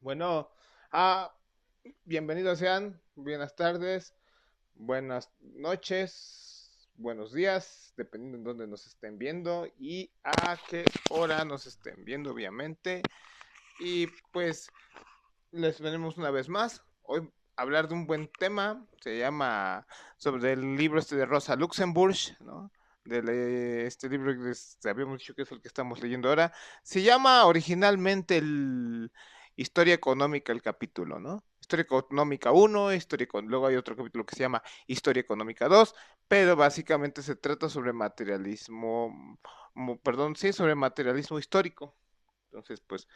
Bueno, bienvenidos sean, buenas tardes, buenas noches, buenos días, dependiendo de dónde nos estén viendo y a qué hora nos estén viendo, obviamente. Y pues les venimos una vez más, hoy a hablar de un buen tema, se llama sobre el libro este de Rosa Luxemburg, ¿no? Este libro que les habíamos dicho que es el que estamos leyendo ahora, se llama originalmente el Historia Económica el capítulo, ¿no? Historia Económica uno, luego hay otro capítulo que se llama Historia Económica 2, pero básicamente se trata sobre materialismo, perdón, sí, sobre materialismo histórico. Entonces, pues,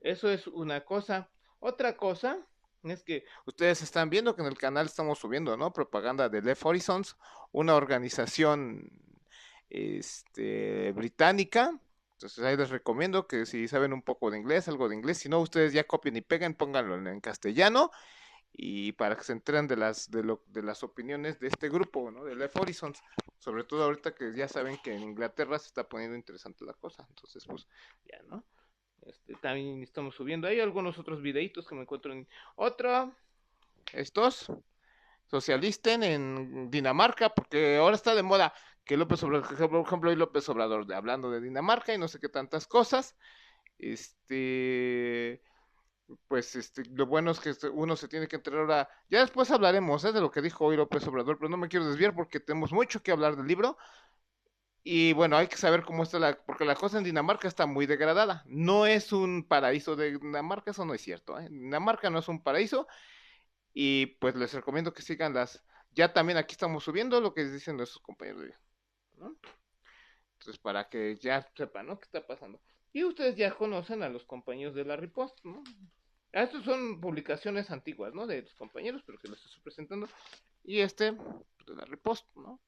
eso es una cosa. Otra cosa es que ustedes están viendo que en el canal estamos subiendo, ¿no? Propaganda de Left Horizons, una organización británica. Entonces ahí les recomiendo que si saben un poco de inglés, algo de inglés, si no, ustedes ya copien y peguen, pónganlo en castellano y para que se enteren de las opiniones de este grupo, ¿no? De Left Horizons, sobre todo ahorita que ya saben que en Inglaterra se está poniendo interesante la cosa, entonces pues ya, ¿no? También estamos subiendo ahí algunos otros videitos que me encuentro en otro, estos, socialisten en Dinamarca, porque ahora está de moda que López Obrador, por ejemplo, hoy López Obrador hablando de Dinamarca y no sé qué tantas cosas, este, lo bueno es que uno se tiene que enterar ahora, ya después hablaremos de lo que dijo hoy López Obrador, pero no me quiero desviar porque tenemos mucho que hablar del libro, y bueno, hay que saber cómo está porque la cosa en Dinamarca está muy degradada. No es un paraíso de Dinamarca, eso no es cierto, ¿eh? Dinamarca no es un paraíso y pues les recomiendo que sigan ya también aquí estamos subiendo lo que dicen nuestros compañeros, ¿no? Entonces para que ya sepan, ¿no? ¿Qué está pasando? Y ustedes ya conocen a los compañeros de la Ripost, ¿no? Estas son publicaciones antiguas, ¿no? De los compañeros, pero que les estoy presentando. Y pues, de la Ripost, ¿no?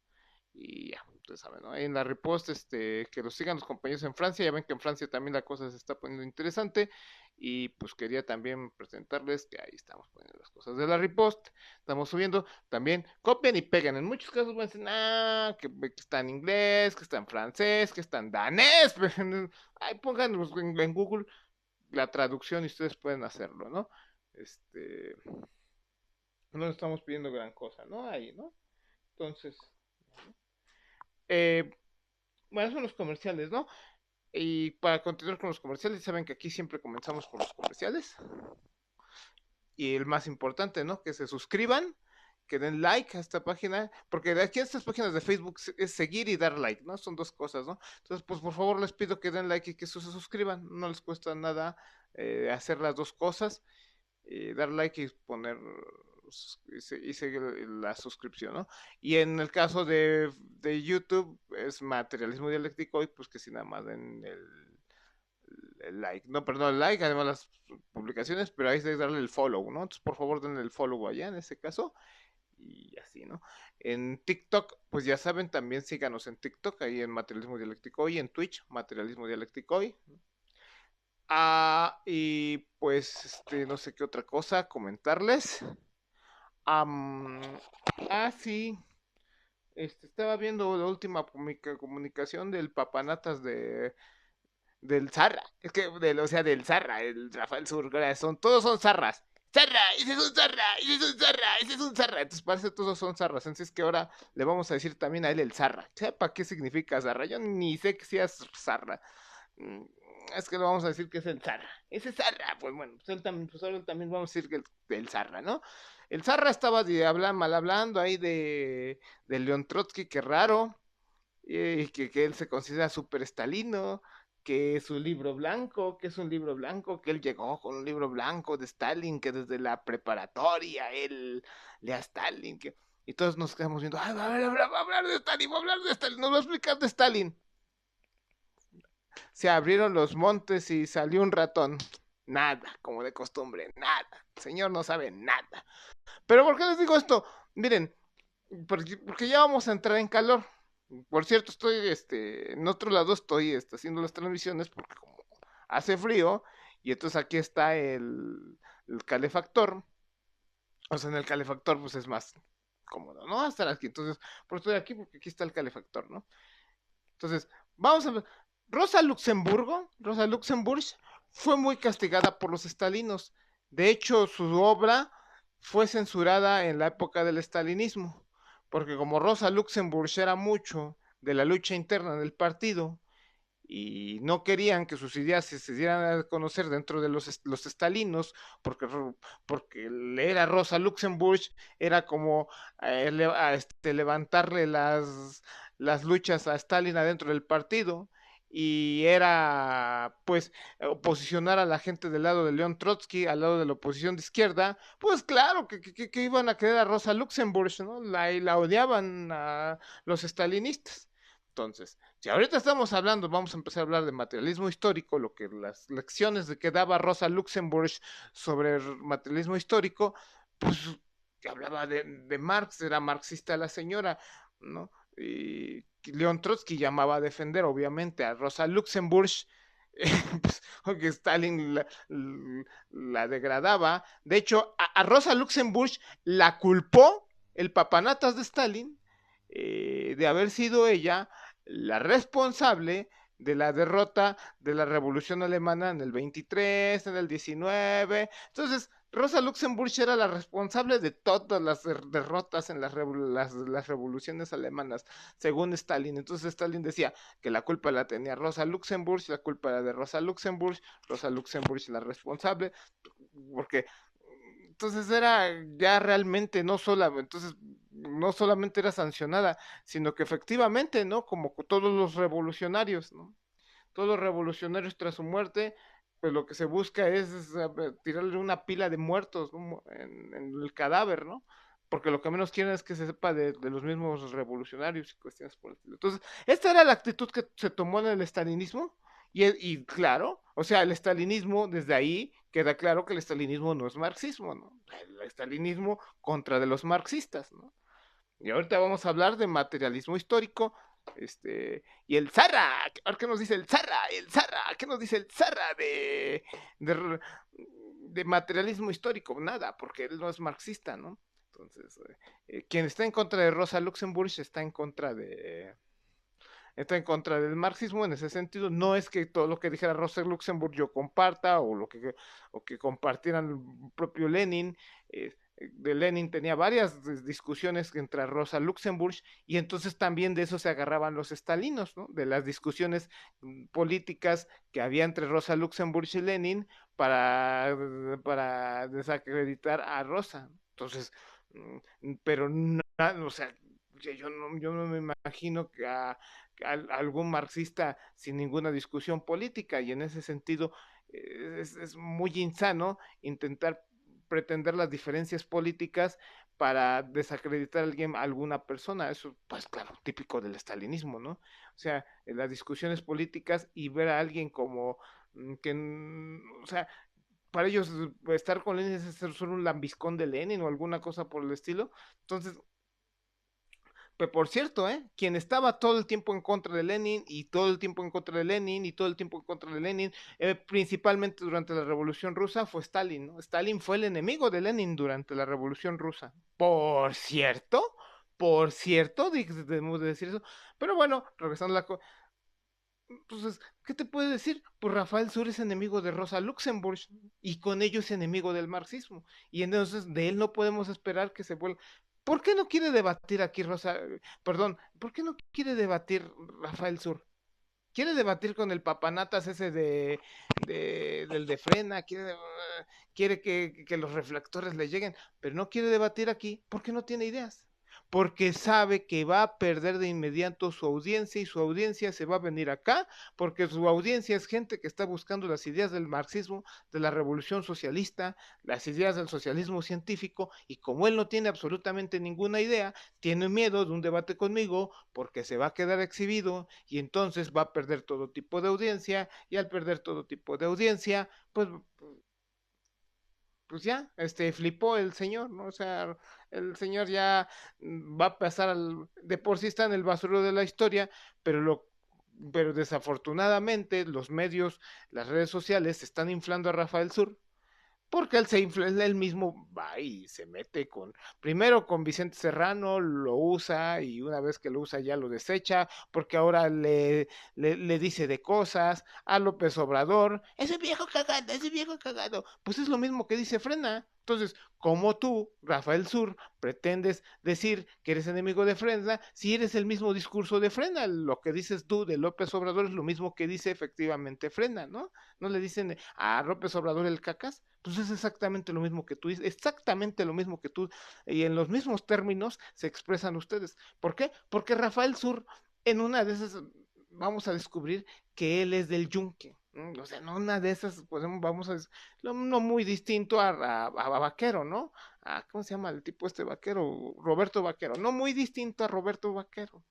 Y ya, ustedes saben, ¿no? En la repost, que los sigan los compañeros en Francia, ya ven que en Francia también la cosa se está poniendo interesante, y pues quería también presentarles que ahí estamos poniendo las cosas de la repost, estamos subiendo, también copian y pegan, en muchos casos van a decir, que está en inglés, que está en francés, que está en danés, ahí pongan en Google la traducción y ustedes pueden hacerlo, ¿no? Este, no estamos pidiendo gran cosa, ¿no? Ahí, ¿no? Entonces, eh, bueno, son los comerciales, ¿no? Y para continuar con los comerciales, saben que aquí siempre comenzamos con los comerciales. Y el más importante, ¿no? Que se suscriban, que den like a esta página, porque de aquí a estas páginas de Facebook es seguir y dar like, ¿no? Son dos cosas, ¿no? Entonces, pues por favor les pido que den like y que se suscriban, no les cuesta nada hacer las dos cosas, dar like y poner y seguir la suscripción, ¿no? Y en el caso de YouTube es materialismo dialéctico y pues que si nada más den el like, no, perdón, el like, además las publicaciones, pero ahí es de darle el follow, ¿no? Entonces, por favor, denle el follow allá en ese caso y así, ¿no? En TikTok, pues ya saben, también síganos en TikTok, ahí en Materialismo Dialéctico y en Twitch, Materialismo Dialéctico y y pues, no sé qué otra cosa comentarles. Am, sí, estaba viendo la última comunicación del papanatas del Zarra, es que, o sea, del Zarra, el Rafael Zurgara, todos son Zarras. Zarra, ese es un Zarra, ese es un Zarra, ese es un Zarra. Entonces parece que todos son Zarras. Entonces que ahora le vamos a decir también a él el Zarra. ¿Sepa qué significa Zarra? Yo ni sé que sea Zarra. Mm, Es que le vamos a decir que es el Zarra. Ese Zarra, pues bueno, pues, él también, pues ahora también vamos a decir que el Zarra, ¿no? El Zarra estaba mal hablando ahí de León Trotsky, que raro, y que él se considera súper estalino, que es un libro blanco, que es un libro blanco, que él llegó con un libro blanco de Stalin, que desde la preparatoria él lea Stalin, y todos nos quedamos viendo, ay, va a hablar de Stalin, va a hablar de Stalin, nos va a explicar de Stalin. Se abrieron los montes y salió un ratón. Nada, como de costumbre, nada. El señor no sabe nada. Pero ¿por qué les digo esto? Miren, porque ya vamos a entrar en calor. Por cierto, estoy en otro lado estoy haciendo las transmisiones porque como hace frío y entonces aquí está el calefactor. O sea, en el calefactor pues es más cómodo, ¿no? Estar aquí. Entonces, por estoy aquí porque aquí está el calefactor, ¿no? Entonces, vamos a ver. Rosa Luxemburgo fue muy castigada por los estalinos. De hecho, su obra fue censurada en la época del estalinismo, porque como Rosa Luxemburg era mucho de la lucha interna del partido, y no querían que sus ideas se dieran a conocer dentro de los estalinos, porque, porque leer a Rosa Luxemburg era como levantarle las luchas a Stalin adentro del partido, y era pues posicionar a la gente del lado de León Trotsky, al lado de la oposición de izquierda, pues claro que iban a querer a Rosa Luxemburg, ¿no? La odiaban a los estalinistas. Entonces, si ahorita estamos hablando, vamos a empezar a hablar de materialismo histórico, lo que las lecciones de que daba Rosa Luxemburg sobre el materialismo histórico, pues hablaba de Marx, era marxista la señora, ¿no? Y León Trotsky llamaba a defender, obviamente, a Rosa Luxemburg, pues, porque Stalin la degradaba. De hecho, a Rosa Luxemburg la culpó el papanatas de Stalin de haber sido ella la responsable de la derrota de la Revolución Alemana en el 23, en el 19. Entonces, Rosa Luxemburg era la responsable de todas las derrotas en las revoluciones alemanas, según Stalin. Entonces Stalin decía que la culpa la tenía Rosa Luxemburg, la culpa era de Rosa Luxemburg es la responsable, porque entonces era ya realmente entonces no solamente era sancionada, sino que efectivamente, ¿no? Como todos los revolucionarios, ¿no? Todos los revolucionarios tras su muerte, pues lo que se busca es tirarle una pila de muertos, ¿no? En el cadáver, ¿no? Porque lo que menos quieren es que se sepa de los mismos revolucionarios y cuestiones por el estilo. Entonces, esta era la actitud que se tomó en el estalinismo, y claro, o sea, el estalinismo, desde ahí queda claro que el estalinismo no es marxismo, ¿no? El estalinismo contra de los marxistas, ¿no? Y ahorita vamos a hablar de materialismo histórico, y el Zarra, ¿qué nos dice el Zarra? El Zarra, ¿qué nos dice el Zarra de, de materialismo histórico? Nada, porque él no es marxista, ¿no? Entonces, quien está en contra de Rosa Luxemburg está en contra del marxismo en ese sentido. No es que todo lo que dijera Rosa Luxemburg yo comparta, o que compartieran el propio Lenin. De Lenin tenía varias discusiones entre Rosa Luxemburg, y entonces también de eso se agarraban los estalinos, ¿no? De las discusiones políticas que había entre Rosa Luxemburg y Lenin para desacreditar a Rosa. Entonces, pero no, o sea, yo no me imagino que algún marxista sin ninguna discusión política, y en ese sentido es muy insano intentar pretender las diferencias políticas para desacreditar a alguien, a alguna persona. Eso, pues claro, típico del estalinismo, ¿no? O sea, en las discusiones políticas, y ver a alguien como o sea, para ellos estar con Lenin es ser solo un lambiscón de Lenin o alguna cosa por el estilo. Entonces, pero por cierto, quien estaba todo el tiempo en contra de Lenin, y todo el tiempo en contra de Lenin, y todo el tiempo en contra de Lenin, principalmente durante la Revolución Rusa, fue Stalin, ¿no? Stalin fue el enemigo de Lenin durante la Revolución Rusa. Por cierto, debemos de decir eso. Pero bueno, regresando a la... Entonces, ¿qué te puede decir? Pues Rafael Sur es enemigo de Rosa Luxemburg, y con ello es enemigo del marxismo. Y entonces de él no podemos esperar que se vuelva. ¿Por qué no quiere debatir aquí Rosa? Perdón, ¿por qué no quiere debatir Rafael Sur? Quiere debatir con el papanatas ese del de frena, quiere que los reflectores le lleguen, pero no quiere debatir aquí porque no tiene ideas, porque sabe que va a perder de inmediato su audiencia, y su audiencia se va a venir acá, porque su audiencia es gente que está buscando las ideas del marxismo, de la revolución socialista, las ideas del socialismo científico, y como él no tiene absolutamente ninguna idea, tiene miedo de un debate conmigo porque se va a quedar exhibido, y entonces va a perder todo tipo de audiencia, y al perder todo tipo de audiencia, pues ya, flipó el señor, ¿no? O sea, el señor ya va a pasar de por sí está en el basurero de la historia, pero pero desafortunadamente los medios, las redes sociales están inflando a Rafael Sur, porque él mismo va y se mete primero con Vicente Serrano, lo usa y una vez que lo usa ya lo desecha, porque ahora le dice de cosas a López Obrador, ese viejo cagado, pues es lo mismo que dice Frena. Entonces, como tú, Rafael Sur, pretendes decir que eres enemigo de Frena, si eres el mismo discurso de Frena, lo que dices tú de López Obrador es lo mismo que dice efectivamente Frena, ¿no? No le dicen a López Obrador el cacas, pues es exactamente lo mismo que tú dices, exactamente lo mismo que tú, y en los mismos términos se expresan ustedes. ¿Por qué? Porque Rafael Sur, en una de esas, vamos a descubrir que él es del Yunque. O sea, en una de esas, podemos, vamos a no muy distinto a Vaquero, ¿no? ¿Cómo se llama el tipo este Vaquero? Roberto Vaquero, no muy distinto a Roberto Vaquero.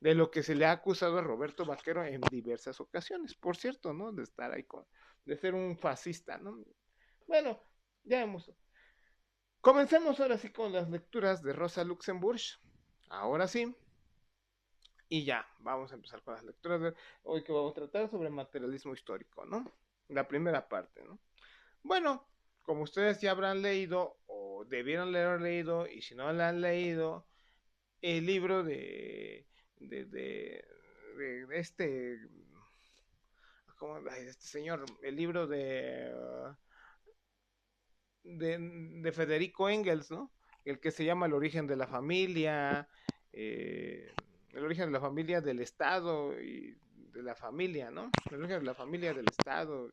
De lo que se le ha acusado a Roberto Vaquero en diversas ocasiones, por cierto, ¿no? De estar ahí de ser un fascista, ¿no? Bueno, ya hemos. Comencemos ahora sí con las lecturas de Rosa Luxemburg. Ahora sí. Y ya, vamos a empezar con las lecturas de hoy que vamos a tratar sobre materialismo histórico, ¿no? La primera parte, ¿no? Bueno, como ustedes ya habrán leído o debieron haber leído, y si no la han leído, el libro de, de, de este, ¿cómo? Ay, este señor, el libro de Federico Engels, ¿no? El que se llama El origen de la familia, el origen de la familia del Estado y de la familia, ¿no? El origen de la familia del Estado.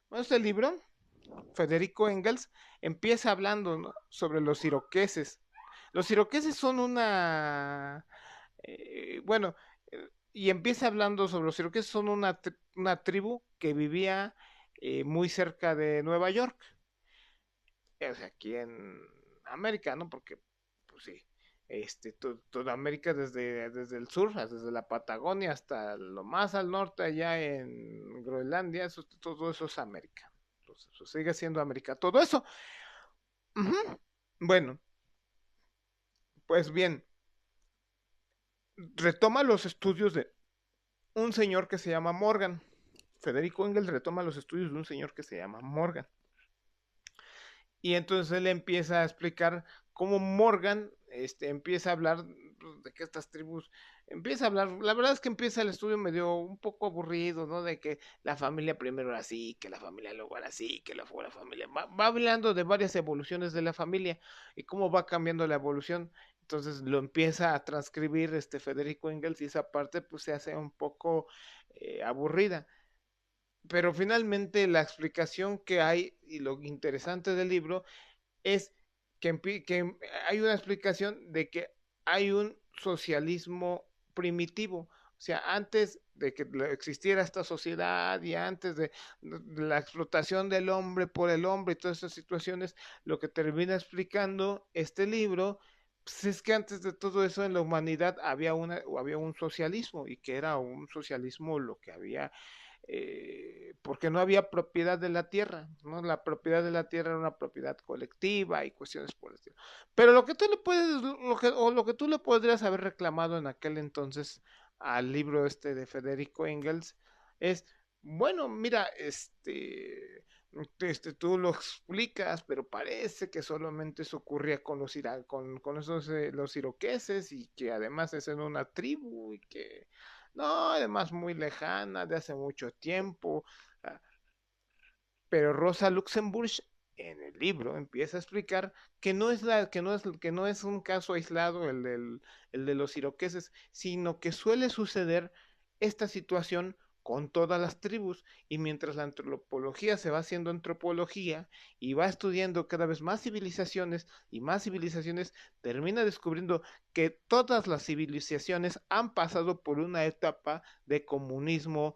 Bueno, este libro, Federico Engels, empieza hablando, ¿no? Sobre los iroqueses. Los iroqueses son bueno, y empieza hablando sobre los iroqueses, son una tribu que vivía muy cerca de Nueva York, o sea, aquí en América, ¿no? Porque, pues sí, toda América desde el sur, desde la Patagonia hasta lo más al norte, allá en Groenlandia, todo eso es América. Entonces, pues, sigue siendo América todo eso. Ujú. Bueno, pues bien, retoma los estudios de un señor que se llama Morgan. Federico Engels retoma los estudios de un señor que se llama Morgan. Y entonces él empieza a explicar cómo Morgan empieza a hablar de que estas tribus, empieza a hablar, la verdad es que empieza el estudio medio un poco aburrido, ¿no? De que la familia primero era así, que la familia luego era así, que luego la familia, va hablando de varias evoluciones de la familia y cómo va cambiando la evolución. Entonces lo empieza a transcribir Federico Engels y esa parte pues se hace un poco aburrida. Pero finalmente la explicación que hay y lo interesante del libro es que hay una explicación de que hay un socialismo primitivo. O sea, antes de que existiera esta sociedad y antes de la explotación del hombre por el hombre y todas esas situaciones, lo que termina explicando este libro pues es que antes de todo eso en la humanidad había un socialismo y que era un socialismo lo que había porque no había propiedad de la tierra, ¿no? La propiedad de la tierra era una propiedad colectiva y cuestiones por el estilo. Pero lo que tú le puedes, lo que tú le podrías haber reclamado en aquel entonces al libro de Federico Engels es, bueno, mira, tú lo explicas, pero parece que solamente eso ocurría con con esos, los iroqueses y que además es en una tribu y que no, además muy lejana, de hace mucho tiempo. ah, Pero Rosa Luxemburg en el libro empieza a explicar que no es un caso aislado el de los iroqueses, sino que suele suceder esta situación con todas las tribus y mientras la antropología se va haciendo antropología y va estudiando cada vez más civilizaciones, termina descubriendo que todas las civilizaciones han pasado por una etapa de comunismo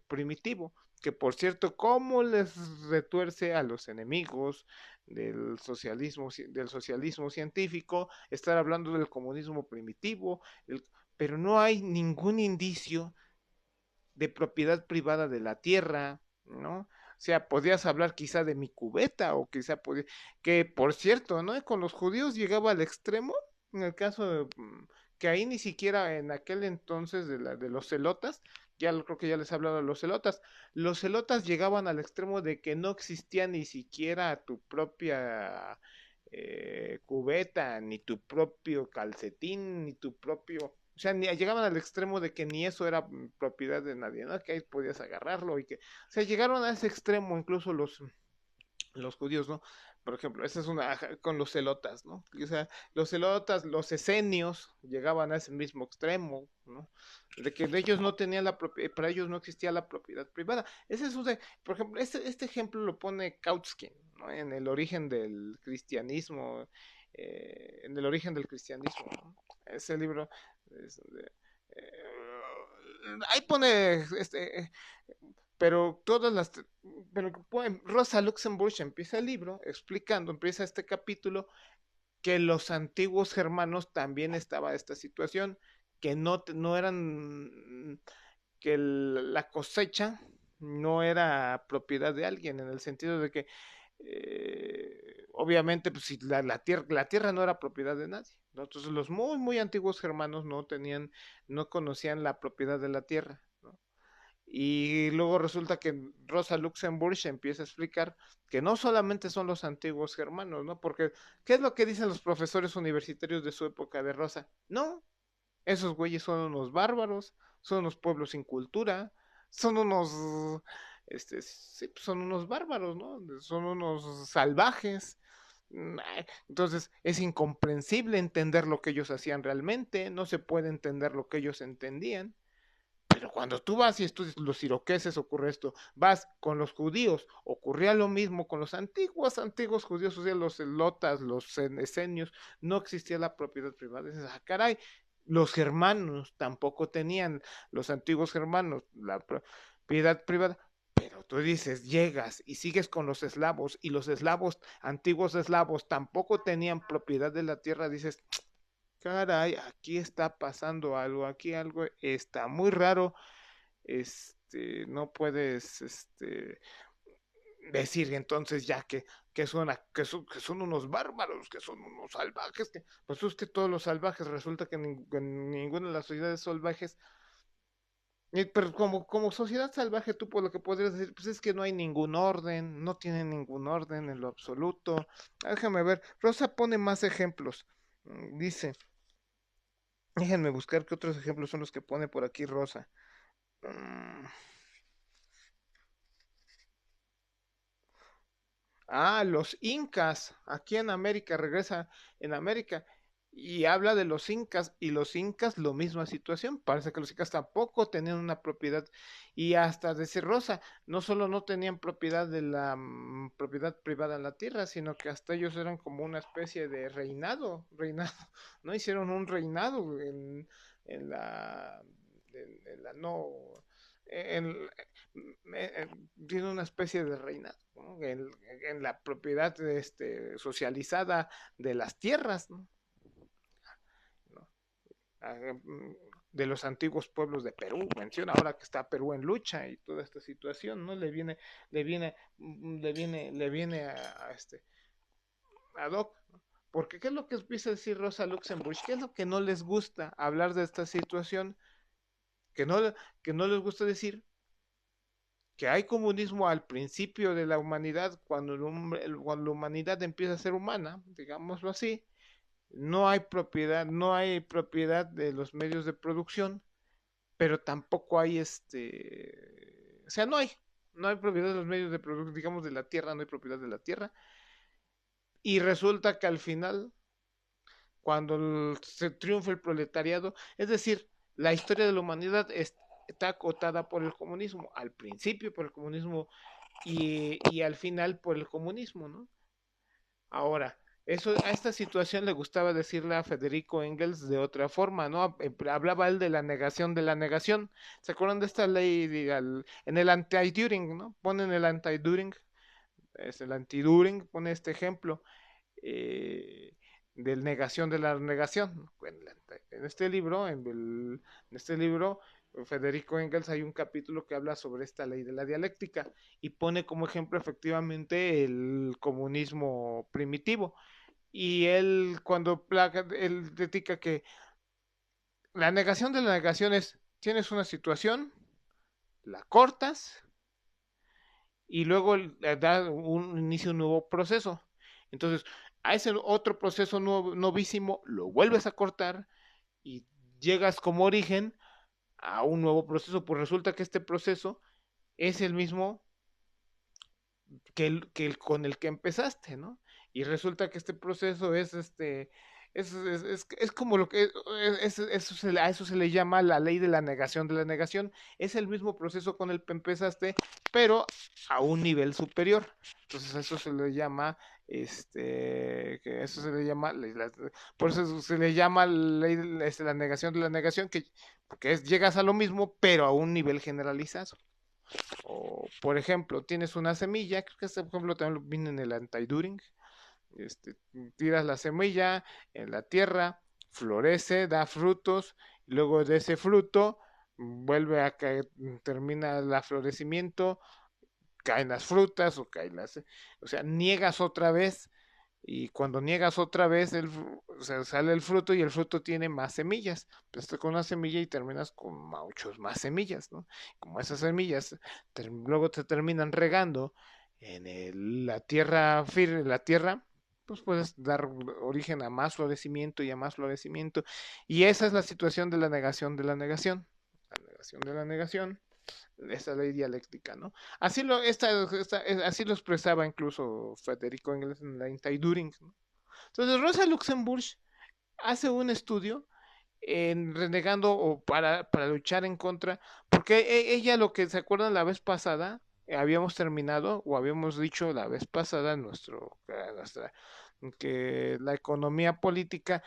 primitivo, que por cierto, cómo les retuerce a los enemigos del socialismo científico, estar hablando del comunismo primitivo, pero no hay ningún indicio de propiedad privada de la tierra, ¿no? O sea, podías hablar quizá de mi cubeta o quizá que por cierto, ¿no? Con los judíos llegaba al extremo, en el caso de que ahí ni siquiera en aquel entonces de los celotas, creo que ya les he hablado de los celotas. Los celotas llegaban al extremo de que no existía ni siquiera tu propia cubeta, ni tu propio calcetín, ni tu propio... O sea, llegaban al extremo de que ni eso era propiedad de nadie, ¿no? Que ahí podías agarrarlo y que... O sea, llegaron a ese extremo incluso los judíos, ¿no? Por ejemplo, esa es una con los celotas, ¿no? O sea, los celotas, los esenios llegaban a ese mismo extremo, ¿no? De que ellos no tenían la propiedad, para ellos no existía la propiedad privada. Ese es un, por ejemplo, este ejemplo lo pone Kautsky, ¿no? En el origen del cristianismo, en el origen del cristianismo, ¿no? Ese libro es donde, ahí pone pero todas las pero Rosa Luxemburg empieza el libro explicando, empieza este capítulo que los antiguos germanos también estaba esta situación, que no eran, que la cosecha no era propiedad de alguien, en el sentido de que obviamente pues si la tierra no era propiedad de nadie, ¿no? Entonces los muy antiguos germanos no conocían la propiedad de la tierra, ¿no? Y luego resulta que Rosa Luxemburg empieza a explicar que no solamente son los antiguos germanos, ¿no? Porque, ¿qué es lo que dicen los profesores universitarios de su época de Rosa? No, esos güeyes son unos bárbaros, son unos pueblos sin cultura, son unos, sí, son unos bárbaros, ¿no? Son unos salvajes. Entonces es incomprensible entender lo que ellos hacían realmente, no se puede entender lo que ellos entendían. Pero cuando tú vas y estudias los iroqueses ocurre esto, vas con los judíos, ocurría lo mismo con los antiguos judíos, o sea, los celotas, los esenios, no existía la propiedad privada. Dices, ah, caray, los germanos tampoco tenían, los antiguos germanos, la propiedad privada. Pero tú dices, llegas y sigues con los eslavos, y los eslavos, antiguos eslavos, tampoco tenían propiedad de la tierra, dices, caray, aquí está pasando algo, aquí algo está muy raro, no puedes, decir entonces ya que son unos bárbaros, que son unos salvajes, que, pues es que todos los salvajes, resulta que ninguna de las sociedades salvajes, pero como sociedad salvaje tú por lo que podrías decir, pues es que no hay ningún orden, no tienen ningún orden en lo absoluto. Déjame ver, Rosa pone más ejemplos, dice... Déjenme buscar qué otros ejemplos son los que pone por aquí Rosa. Mm, los incas. Aquí en América, regresa en América y habla de los incas. Y los incas, lo misma situación. Parece que los incas tampoco tenían una propiedad. Y hasta decir Rosa, no solo no tenían propiedad de la propiedad privada en la tierra, sino que hasta ellos eran como una especie de reinado, ¿no? Hicieron un reinado en la, en la no en, tiene una especie de reinado, ¿no? En la propiedad socializada de las tierras, ¿no? ¿No? Ah, de los antiguos pueblos de Perú, menciona ahora que está Perú en lucha y toda esta situación, ¿no? Le viene ad hoc, ¿no? Porque ¿qué es lo que empieza a decir Rosa Luxemburg? ¿Qué es lo que no les gusta hablar de esta situación? Que no, que no les gusta decir que hay comunismo al principio de la humanidad, cuando la humanidad empieza a ser humana, digámoslo así, no hay propiedad de los medios de producción, pero tampoco hay o sea, no hay propiedad de los medios de producción, digamos de la tierra, no hay propiedad de la tierra, y resulta que al final, cuando se triunfa el proletariado, es decir, la historia de la humanidad está acotada por el comunismo, al principio por el comunismo y al final por el comunismo, ¿no? Ahora, a esta situación le gustaba decirle a Federico Engels de otra forma, ¿no? Hablaba él de la negación de la negación. ¿Se acuerdan de esta ley en el anti-Düring, ¿no? Ponen el anti-Düring, es el anti-Düring, pone este ejemplo eh, del negación de la negación. En este libro, en este libro, Federico Engels hay un capítulo que habla sobre esta ley de la dialéctica y pone como ejemplo efectivamente el comunismo primitivo. Y él cuando él critica que la negación de la negación es, tienes una situación, la cortas y luego da un inicio a un nuevo proceso. Entonces, a ese otro proceso novísimo lo vuelves a cortar y llegas como origen a un nuevo proceso. Pues resulta que este proceso es el mismo que el con el que empezaste, ¿no? Y resulta que este proceso es es como lo que a eso se le llama la ley de la negación de la negación. Es el mismo proceso con el que empezaste, pero a un nivel superior. Entonces a eso se le llama que eso se le llama por eso se le llama ley de la negación de la negación, que porque llegas a lo mismo, pero a un nivel generalizado. O, por ejemplo, tienes una semilla, creo que este ejemplo también viene en el anti-During. Este, tiras la semilla en la tierra, florece, da frutos, y luego de ese fruto vuelve a caer, termina el florecimiento, caen las frutas o caen o sea, niegas otra vez y cuando niegas otra vez, o sea, sale el fruto y el fruto tiene más semillas. Empezaste con una semilla y terminas con muchos más semillas, ¿no? Como esas semillas luego te terminan regando en la tierra firme, la tierra, pues puedes dar origen a más florecimiento y a más florecimiento. Y esa es la situación de la negación de la negación. La negación de la negación, esta ley dialéctica, ¿no? Así lo expresaba incluso Federico Engels en la Anti-Düring, ¿no? Entonces Rosa Luxemburg hace un estudio en renegando o para luchar en contra, porque ella lo que se acuerdan la vez pasada, habíamos terminado o habíamos dicho la vez pasada nuestra que la economía política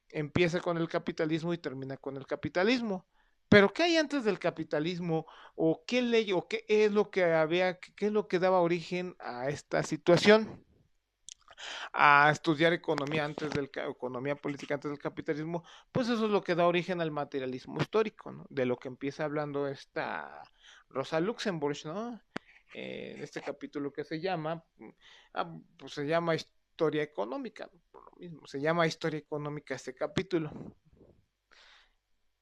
empieza con el capitalismo y termina con el capitalismo. Pero ¿qué hay antes del capitalismo? ¿O qué ley o qué es lo que qué es lo que daba origen a esta situación? A estudiar economía economía política antes del capitalismo, pues eso es lo que da origen al materialismo histórico, ¿no? De lo que empieza hablando esta Rosa Luxemburg, ¿no? En este capítulo que se llama, pues se llama Historia Económica, ¿no? Por lo mismo, se llama Historia Económica este capítulo.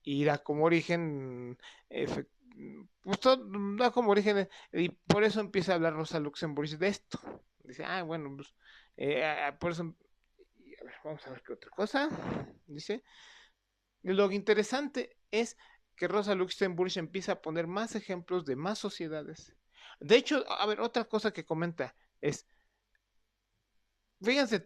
Y da como origen, pues da como origen, y por eso empieza a hablar Rosa Luxemburg de esto. Dice, bueno, pues, por eso, a ver, vamos a ver qué otra cosa. Dice, lo interesante es que Rosa Luxemburg empieza a poner más ejemplos de más sociedades. De hecho, a ver, otra cosa que comenta es, fíjense,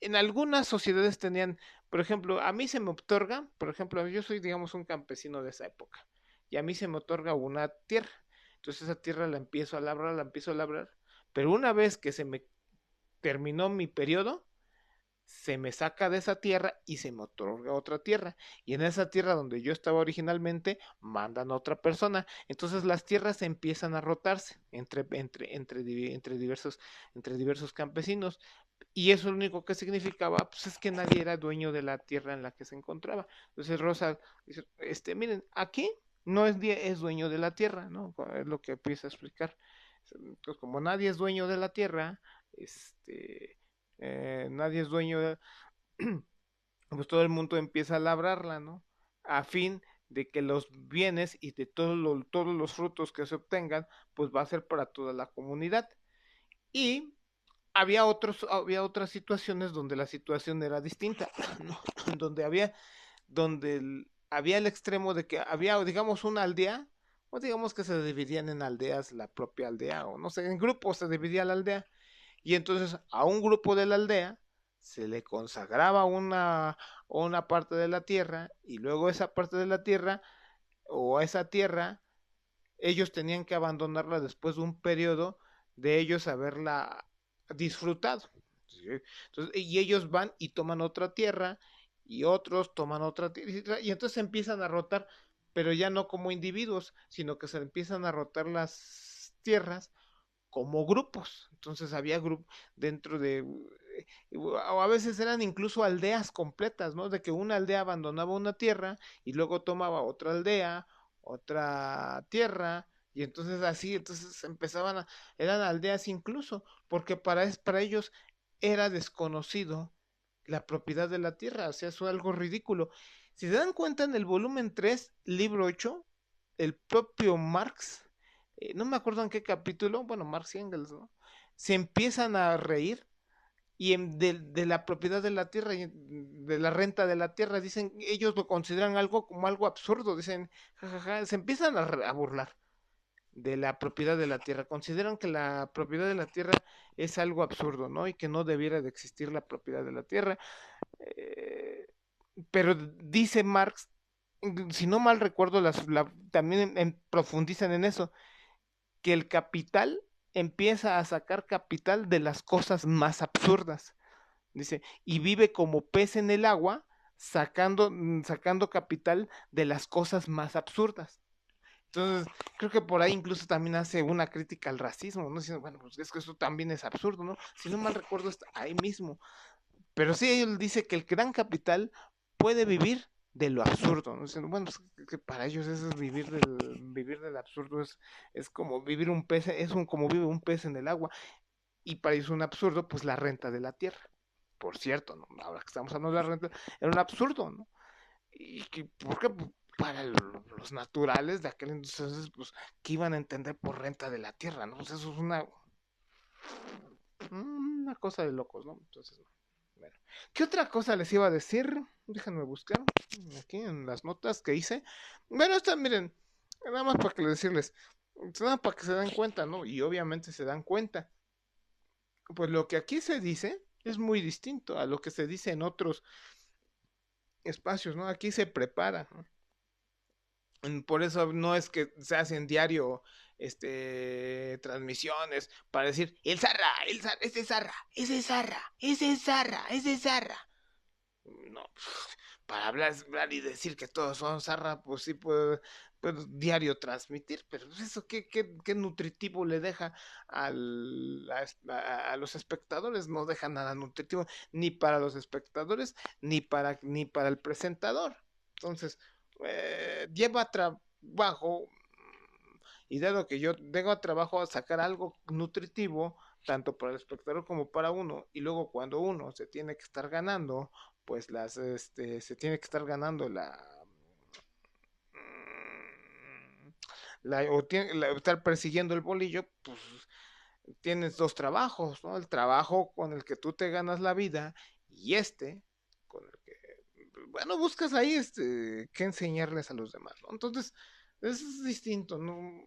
en algunas sociedades tenían, por ejemplo, a mí se me otorga, por ejemplo, yo soy, digamos, un campesino de esa época, y a mí se me otorga una tierra. Entonces esa tierra la empiezo a labrar, pero una vez que se me terminó mi periodo, se me saca de esa tierra y se me otorga otra tierra. Y en esa tierra donde yo estaba originalmente, mandan a otra persona. Entonces las tierras empiezan a rotarse entre diversos campesinos. Y eso lo único que significaba, pues es que nadie era dueño de la tierra en la que se encontraba. Entonces Rosa dice, miren, aquí no es dueño de la tierra, ¿no? Es lo que empieza a explicar. Entonces, como nadie es dueño de la tierra, nadie es dueño de, pues todo el mundo empieza a labrarla, ¿no? A fin de que los bienes y de todos los frutos que se obtengan, pues va a ser para toda la comunidad. Y había otras situaciones donde la situación era distinta, ¿no? Donde había el extremo de que había, digamos, una aldea, o digamos que se dividían en aldeas, la propia aldea, o no sé, en grupos se dividía la aldea, y entonces a un grupo de la aldea se le consagraba una parte de la tierra, y luego esa parte de la tierra, o esa tierra, ellos tenían que abandonarla después de un periodo de ellos haberla disfrutado. ¿Sí? Entonces, y ellos van y toman otra tierra y otros toman otra tierra y entonces se empiezan a rotar, pero ya no como individuos, sino que se empiezan a rotar las tierras como grupos. Entonces había grupos dentro de, o a veces eran incluso aldeas completas, ¿no? De que una aldea abandonaba una tierra y luego tomaba otra aldea, otra tierra, y entonces así, entonces eran aldeas incluso, porque para ellos era desconocido la propiedad de la tierra, o sea, eso es algo ridículo. Si se dan cuenta en el volumen 3 libro 8 el propio Marx, no me acuerdo en qué capítulo, bueno, Marx y Engels, ¿no? Se empiezan a reír de la propiedad de la tierra y de la renta de la tierra, dicen, ellos lo consideran algo como algo absurdo, dicen, jajaja, se empiezan a burlar de la propiedad de la tierra, consideran que la propiedad de la tierra es algo absurdo, ¿no? Y que no debiera de existir la propiedad de la tierra. Eh, pero dice Marx, si no mal recuerdo, también profundizan en eso, que el capital empieza a sacar capital de las cosas más absurdas. Dice, y vive como pez en el agua, sacando capital de las cosas más absurdas. Entonces, creo que por ahí incluso también hace una crítica al racismo, ¿no? Diciendo, bueno, pues es que eso también es absurdo, ¿no? Si no mal recuerdo, está ahí mismo. Pero sí, él dice que el gran capital puede vivir de lo absurdo, ¿no? Diciendo, bueno, es que para ellos eso es vivir del absurdo, es como vivir un pez, como vive un pez en el agua. Y para ellos es un absurdo, pues la renta de la tierra. Por cierto, ¿no? Ahora que estamos hablando de la renta, era un absurdo, ¿no? Y que, porque para los naturales de aquel entonces, pues, ¿qué iban a entender por renta de la tierra, no? Pues eso es una cosa de locos, ¿no? Entonces, bueno. ¿Qué otra cosa les iba a decir? Déjenme buscar aquí en las notas que hice. Bueno, esta, miren, nada más para que les decirles, nada para que se den cuenta, ¿no? Y obviamente se dan cuenta. Pues lo que aquí se dice es muy distinto a lo que se dice en otros espacios, ¿no? Aquí se prepara, ¿no? Por eso no es que se hacen diario transmisiones para decir ese es Zarra, ese es Zarra, ese es Zarra, ese es Zarra. No, para hablar y decir que todos son Zarra, pues sí puedo diario transmitir, pero pues eso qué nutritivo le deja a los espectadores, no deja nada nutritivo, ni para los espectadores, ni para el presentador. Entonces, lleva trabajo, y dado que yo tengo a trabajo a sacar algo nutritivo, tanto para el espectador como para uno, y luego cuando uno se tiene que estar ganando, pues se tiene que estar ganando estar persiguiendo el bolillo, pues tienes dos trabajos, ¿no? El trabajo con el que tú te ganas la vida y con el que, bueno, buscas ahí qué enseñarles a los demás, ¿no? Entonces, es distinto, ¿no?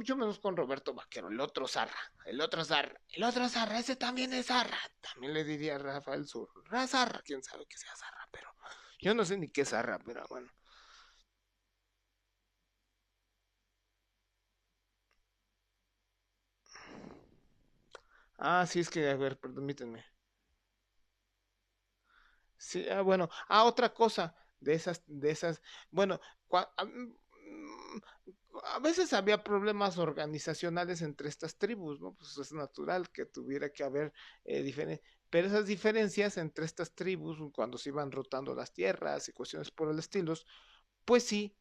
Yo me busco con Roberto Vaquero, el otro Zarra, ese también es Zarra. También le diría a Rafael Sur, Zarra, quién sabe que sea Zarra, pero yo no sé ni qué es Zarra, pero bueno. Ah, sí, es que, a ver, permítanme. Sí, bueno, otra cosa de esas, bueno, a veces había problemas organizacionales entre estas tribus, ¿no? Pues es natural que tuviera que haber diferencias, pero esas diferencias entre estas tribus, cuando se iban rotando las tierras y cuestiones por el estilo, pues sí,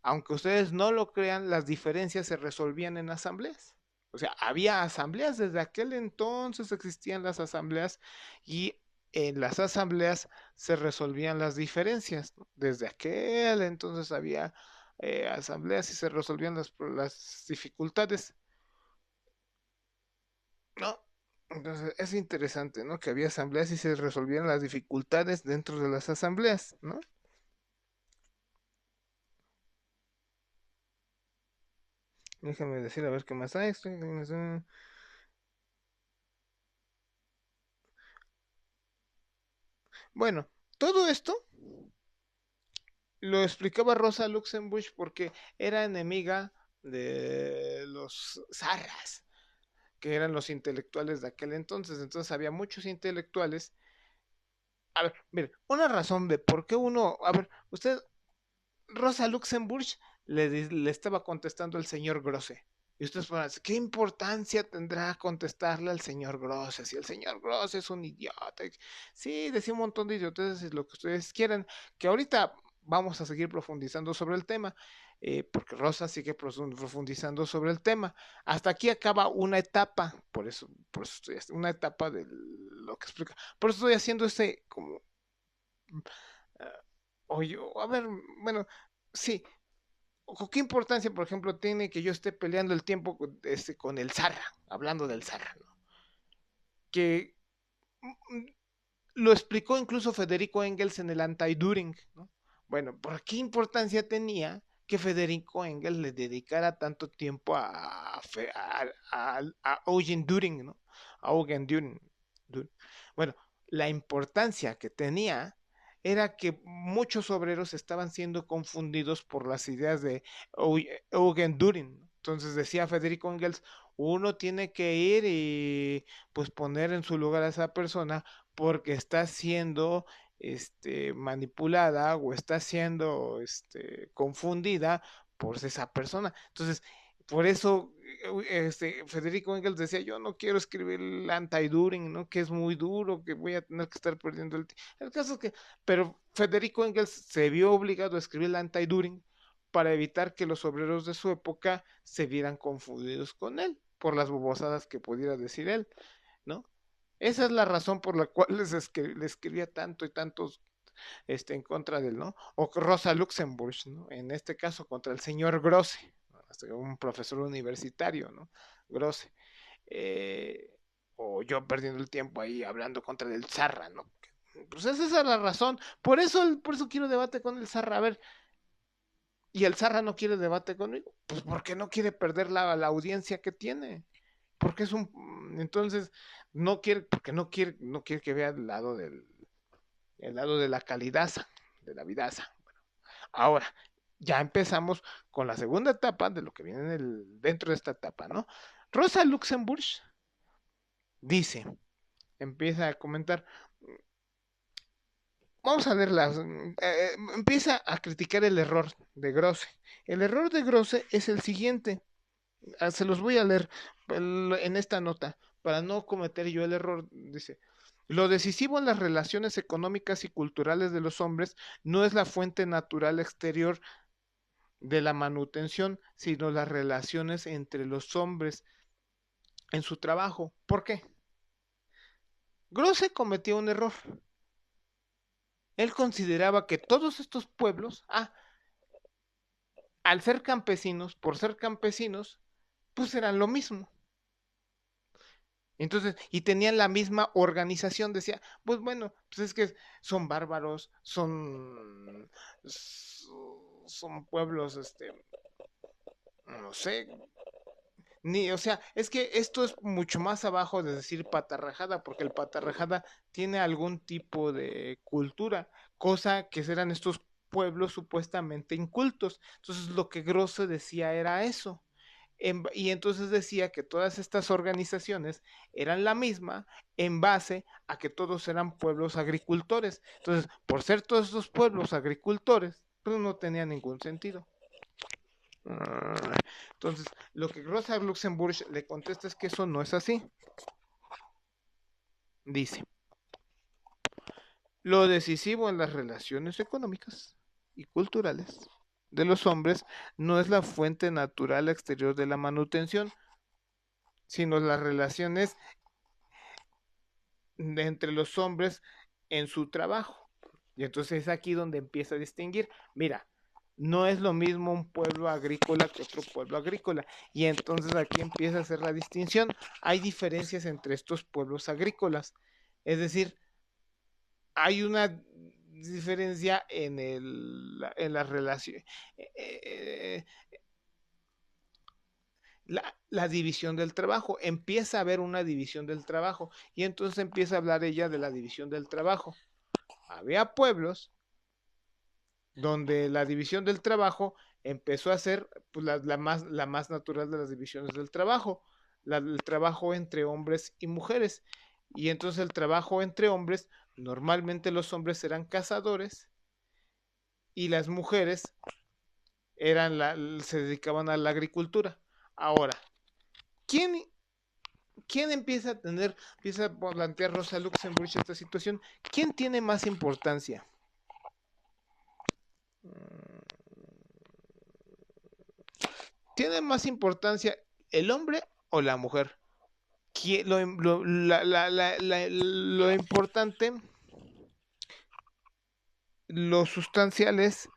aunque ustedes no lo crean, las diferencias se resolvían en asambleas. O sea, había asambleas, desde aquel entonces existían las asambleas y en las asambleas se resolvían las diferencias, ¿no? Desde aquel entonces había asambleas y se resolvían las dificultades, ¿no? Entonces es interesante, ¿no? Que había asambleas y se resolvían las dificultades dentro de las asambleas, ¿no? Déjame decir a ver qué más hay. Bueno, todo esto lo explicaba Rosa Luxemburg porque era enemiga de los zarras, que eran los intelectuales de aquel entonces. Entonces había muchos intelectuales. A ver, mire, una razón de por qué a ver, usted, Rosa Luxemburg le estaba contestando al señor Grosse. Y ustedes van a decir, ¿qué importancia tendrá contestarle al señor Grosse? Si el señor Grosse es un idiota. Sí, decía un montón de idioteces, lo que ustedes quieran, que ahorita vamos a seguir profundizando sobre el tema, porque Rosa sigue profundizando sobre el tema. Hasta aquí acaba una etapa, por eso estoy haciendo una etapa de lo que explica. Por eso estoy haciendo como, oye, a ver, bueno, sí, ¿Qué importancia, por ejemplo, tiene que yo esté peleando el tiempo con el Zarra, hablando del Zarra, ¿no? Que mm, lo explicó incluso Federico Engels en el Anti-Düring, ¿no? Bueno, ¿por qué importancia tenía que Federico Engels le dedicara tanto tiempo a Eugen Düring, ¿no? A Eugen Düring. Bueno, la importancia que tenía era que muchos obreros estaban siendo confundidos por las ideas de Eugen Düring. Entonces decía Federico Engels, uno tiene que ir y pues poner en su lugar a esa persona porque está siendo manipulada o está siendo confundida por esa persona. Entonces, por eso Federico Engels decía, yo no quiero escribir el anti-Düring, ¿no? Que es muy duro, que voy a tener que estar perdiendo el tiempo. El caso es que, pero Federico Engels se vio obligado a escribir el anti-Düring para evitar que los obreros de su época se vieran confundidos con él por las bobosadas que pudiera decir él, ¿no? Esa es la razón por la cual le escribía tanto y tantos en contra de él, ¿no? O Rosa Luxemburg, ¿no? En este caso contra el señor Grosse, ¿no? Un profesor universitario, ¿no? Grosse. Eh, o yo perdiendo el tiempo ahí hablando contra el Zarra, ¿no? Pues esa es la razón. Por eso quiero debate con el Zarra. A ver, y el Zarra no quiere debate conmigo, pues porque no quiere perder la audiencia que tiene. Porque es un. Entonces, no quiere, porque no quiere que vea el lado de la calidaza, de la vidaza. Bueno, ahora, ya empezamos con la segunda etapa de lo que viene dentro de esta etapa, ¿no? Rosa Luxemburg dice, empieza a comentar, vamos a verlas, empieza a criticar el error de Grosse. El error de Grosse es el siguiente, se los voy a leer en esta nota, para no cometer yo el error, dice, lo decisivo en las relaciones económicas y culturales de los hombres no es la fuente natural exterior de la manutención, sino las relaciones entre los hombres en su trabajo. ¿Por qué? Grosse cometió un error. Él consideraba que todos estos pueblos, al ser campesinos, por ser campesinos, pues eran lo mismo. Entonces, y tenían la misma organización, decía, pues bueno, pues es que son bárbaros, son pueblos, no sé, o sea, es que esto es mucho más abajo de decir patarrajada, porque el patarrajada tiene algún tipo de cultura, cosa que eran estos pueblos supuestamente incultos. Entonces, lo que Grosso decía era eso. Y entonces decía que todas estas organizaciones eran la misma en base a que todos eran pueblos agricultores. Entonces, por ser todos estos pueblos agricultores, pues no tenía ningún sentido. Entonces, lo que Rosa Luxemburg le contesta es que eso no es así. Dice, lo decisivo en las relaciones económicas y culturales de los hombres no es la fuente natural exterior de la manutención, sino las relaciones entre los hombres en su trabajo. Y entonces es aquí donde empieza a distinguir, mira, no es lo mismo un pueblo agrícola que otro pueblo agrícola. Y entonces aquí empieza a hacer la distinción. Hay diferencias entre estos pueblos agrícolas. Es decir, hay una diferencia en la relación, la división del trabajo. Empieza a haber una división del trabajo. Y entonces empieza a hablar ella de la división del trabajo. Había pueblos donde la división del trabajo empezó a ser pues, la más natural de las divisiones del trabajo, el trabajo entre hombres y mujeres. Y entonces el trabajo entre hombres, normalmente los hombres eran cazadores y las mujeres se dedicaban a la agricultura. Ahora, ¿quién, quién empieza a plantear Rosa Luxemburg esta situación? ¿Quién tiene más importancia? ¿Tiene más importancia el hombre o la mujer? Lo importante, lo sustancial es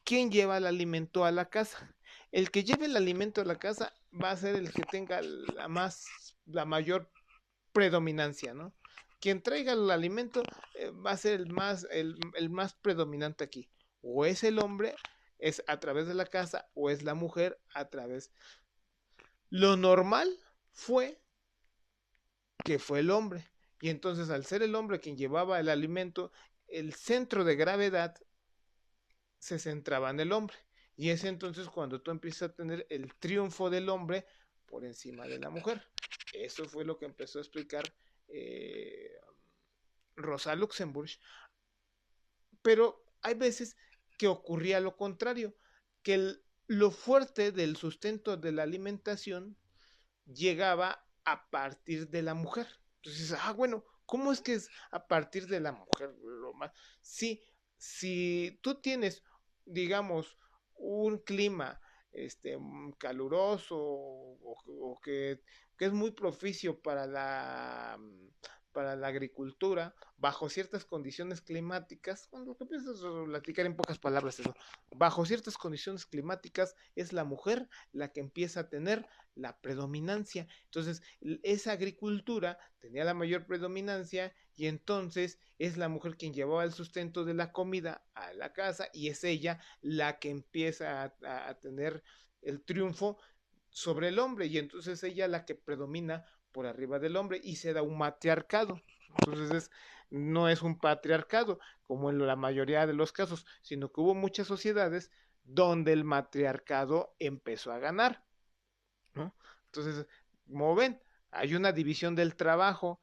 ¿quién lleva el alimento a la casa? El que lleve el alimento a la casa va a ser el que tenga la mayor predominancia, ¿no? Quien traiga el alimento va a ser el más predominante aquí. O es el hombre, es a través de la casa, o es la mujer a través. Lo normal fue que fue el hombre. Y entonces, al ser el hombre quien llevaba el alimento, el centro de gravedad se centraba en el hombre. Y es entonces cuando tú empiezas a tener el triunfo del hombre por encima de la mujer. Eso fue lo que empezó a explicar eh, Rosa Luxemburg. Pero hay veces que ocurría lo contrario, que lo fuerte del sustento de la alimentación llegaba a partir de la mujer. Entonces, bueno, ¿cómo es que es a partir de la mujer? Sí, si tú tienes, digamos, un clima caluroso o que es muy propicio para la agricultura, bajo ciertas condiciones climáticas, cuando lo que piensas platicar en pocas palabras eso, bajo ciertas condiciones climáticas es la mujer la que empieza a tener la predominancia. Entonces, esa agricultura tenía la mayor predominancia y entonces es la mujer quien llevaba el sustento de la comida a la casa y es ella la que empieza a tener el triunfo sobre el hombre y entonces ella la que predomina por arriba del hombre y se da un matriarcado. Entonces no es un patriarcado como en la mayoría de los casos, sino que hubo muchas sociedades donde el matriarcado empezó a ganar, ¿no? Entonces, como ven, hay una división del trabajo,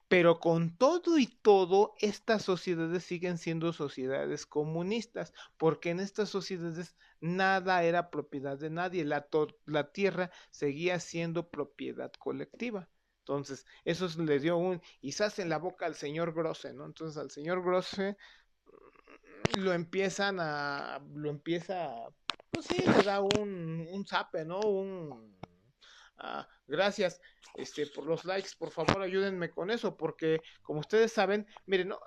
pero con todo y todo, estas sociedades siguen siendo sociedades comunistas, porque en estas sociedades nada era propiedad de nadie, la tierra seguía siendo propiedad colectiva. Entonces, eso le dio un quizás en la boca al señor Grosse, ¿no? Entonces, al señor Grosse lo empieza, pues sí, le da un zape, ¿no? Gracias por los likes, por favor ayúdenme con eso, porque como ustedes saben, miren, no,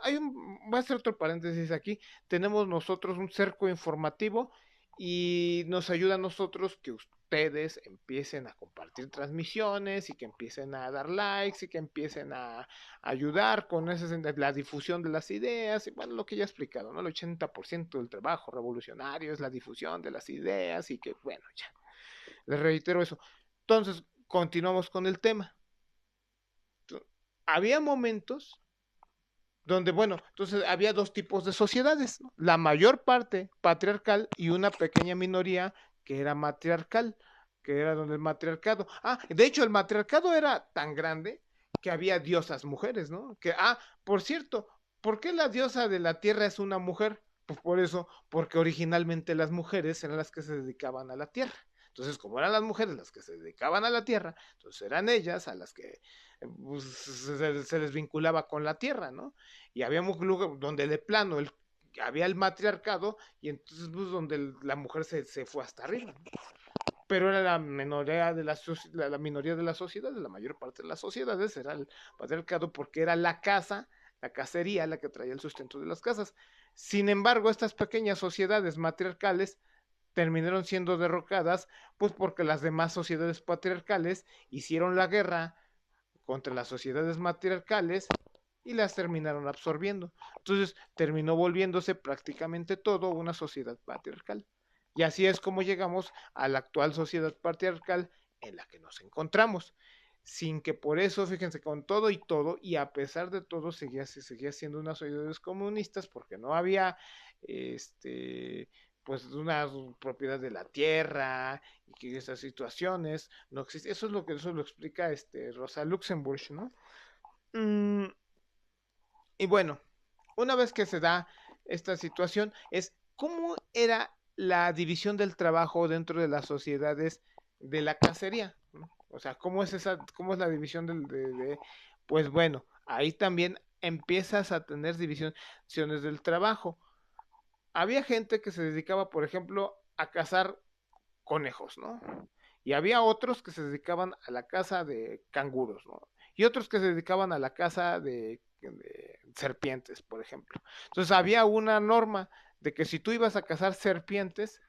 voy a hacer otro paréntesis aquí, tenemos nosotros un cerco informativo y nos ayuda a nosotros que ustedes empiecen a compartir transmisiones y que empiecen a dar likes y que empiecen a ayudar con la difusión de las ideas y bueno, lo que ya he explicado, ¿no? El 80% del trabajo revolucionario es la difusión de las ideas y que bueno, ya, les reitero eso. Entonces, continuamos con el tema. Había momentos donde, bueno, entonces había dos tipos de sociedades, ¿no? La mayor parte patriarcal y una pequeña minoría que era matriarcal, que era donde el matriarcado. De hecho, el matriarcado era tan grande que había diosas mujeres, ¿no? Por cierto, ¿por qué la diosa de la tierra es una mujer? Pues por eso, porque originalmente las mujeres eran las que se dedicaban a la tierra. Entonces, como eran las mujeres las que se dedicaban a la tierra, entonces eran ellas a las que pues, se les vinculaba con la tierra, ¿no? Y había un lugar donde de plano había el matriarcado y entonces pues, donde la mujer se fue hasta arriba, ¿no? Pero era la minoría de la minoría de la sociedad, de la mayor parte de las sociedades era el patriarcado porque era la casa, la cacería la que traía el sustento de las casas. Sin embargo, estas pequeñas sociedades matriarcales terminaron siendo derrocadas pues porque las demás sociedades patriarcales hicieron la guerra contra las sociedades matriarcales y las terminaron absorbiendo. Entonces terminó volviéndose prácticamente todo una sociedad patriarcal. Y así es como llegamos a la actual sociedad patriarcal en la que nos encontramos. Sin que por eso, fíjense, con todo y a pesar de todo, seguía siendo unas sociedades comunistas porque no había pues una propiedad de la tierra y que esas situaciones no existen. Eso lo explica Rosa Luxemburg, ¿no? Mm, y bueno, una vez que se da esta situación, es cómo era la división del trabajo dentro de las sociedades de la cacería, ¿no? O sea, cómo es la división pues bueno, ahí también empiezas a tener divisiones del trabajo. Había gente que se dedicaba, por ejemplo, a cazar conejos, ¿no? Y había otros que se dedicaban a la caza de canguros, ¿no? Y otros que se dedicaban a la caza de serpientes, por ejemplo. Entonces había una norma de que si tú ibas a cazar serpientes,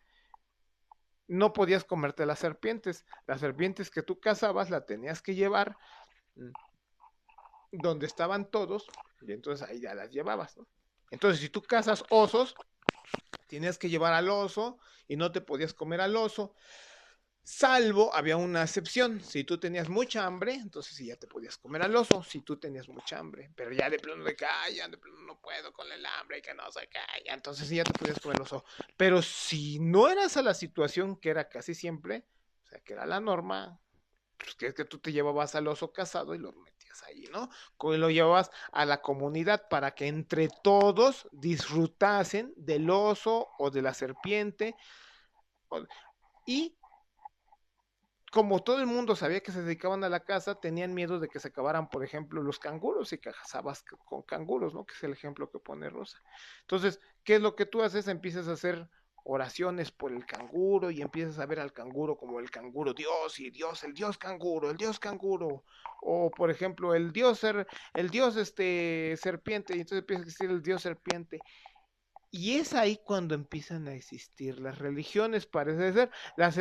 no podías comerte las serpientes que tú cazabas la tenías que llevar donde estaban todos, y entonces ahí ya las llevabas, ¿no? Entonces, si tú cazas osos, tienes que llevar al oso y no te podías comer al oso, salvo había una excepción. Si tú tenías mucha hambre, entonces sí ya te podías comer al oso, si tú tenías mucha hambre. Pero ya de plano de que, ay, ya de plano no puedo con el hambre y que no sé qué, ya, entonces sí ya te podías comer el oso. Pero si no eras a la situación que era casi siempre, o sea, que era la norma, pues que es que tú te llevabas al oso cazado y lo metías ahí, ¿no? Lo llevabas a la comunidad para que entre todos disfrutasen del oso o de la serpiente. Y como todo el mundo sabía que se dedicaban a la caza, tenían miedo de que se acabaran, por ejemplo, los canguros y cazabas con canguros, ¿no? Que es el ejemplo que pone Rosa. Entonces, ¿qué es lo que tú haces? Empiezas a hacer oraciones por el canguro y empiezas a ver al canguro como el canguro Dios y Dios, el Dios canguro, o por ejemplo el Dios serpiente, y entonces empieza a existir el Dios serpiente, y es ahí cuando empiezan a existir las religiones, parece ser, las,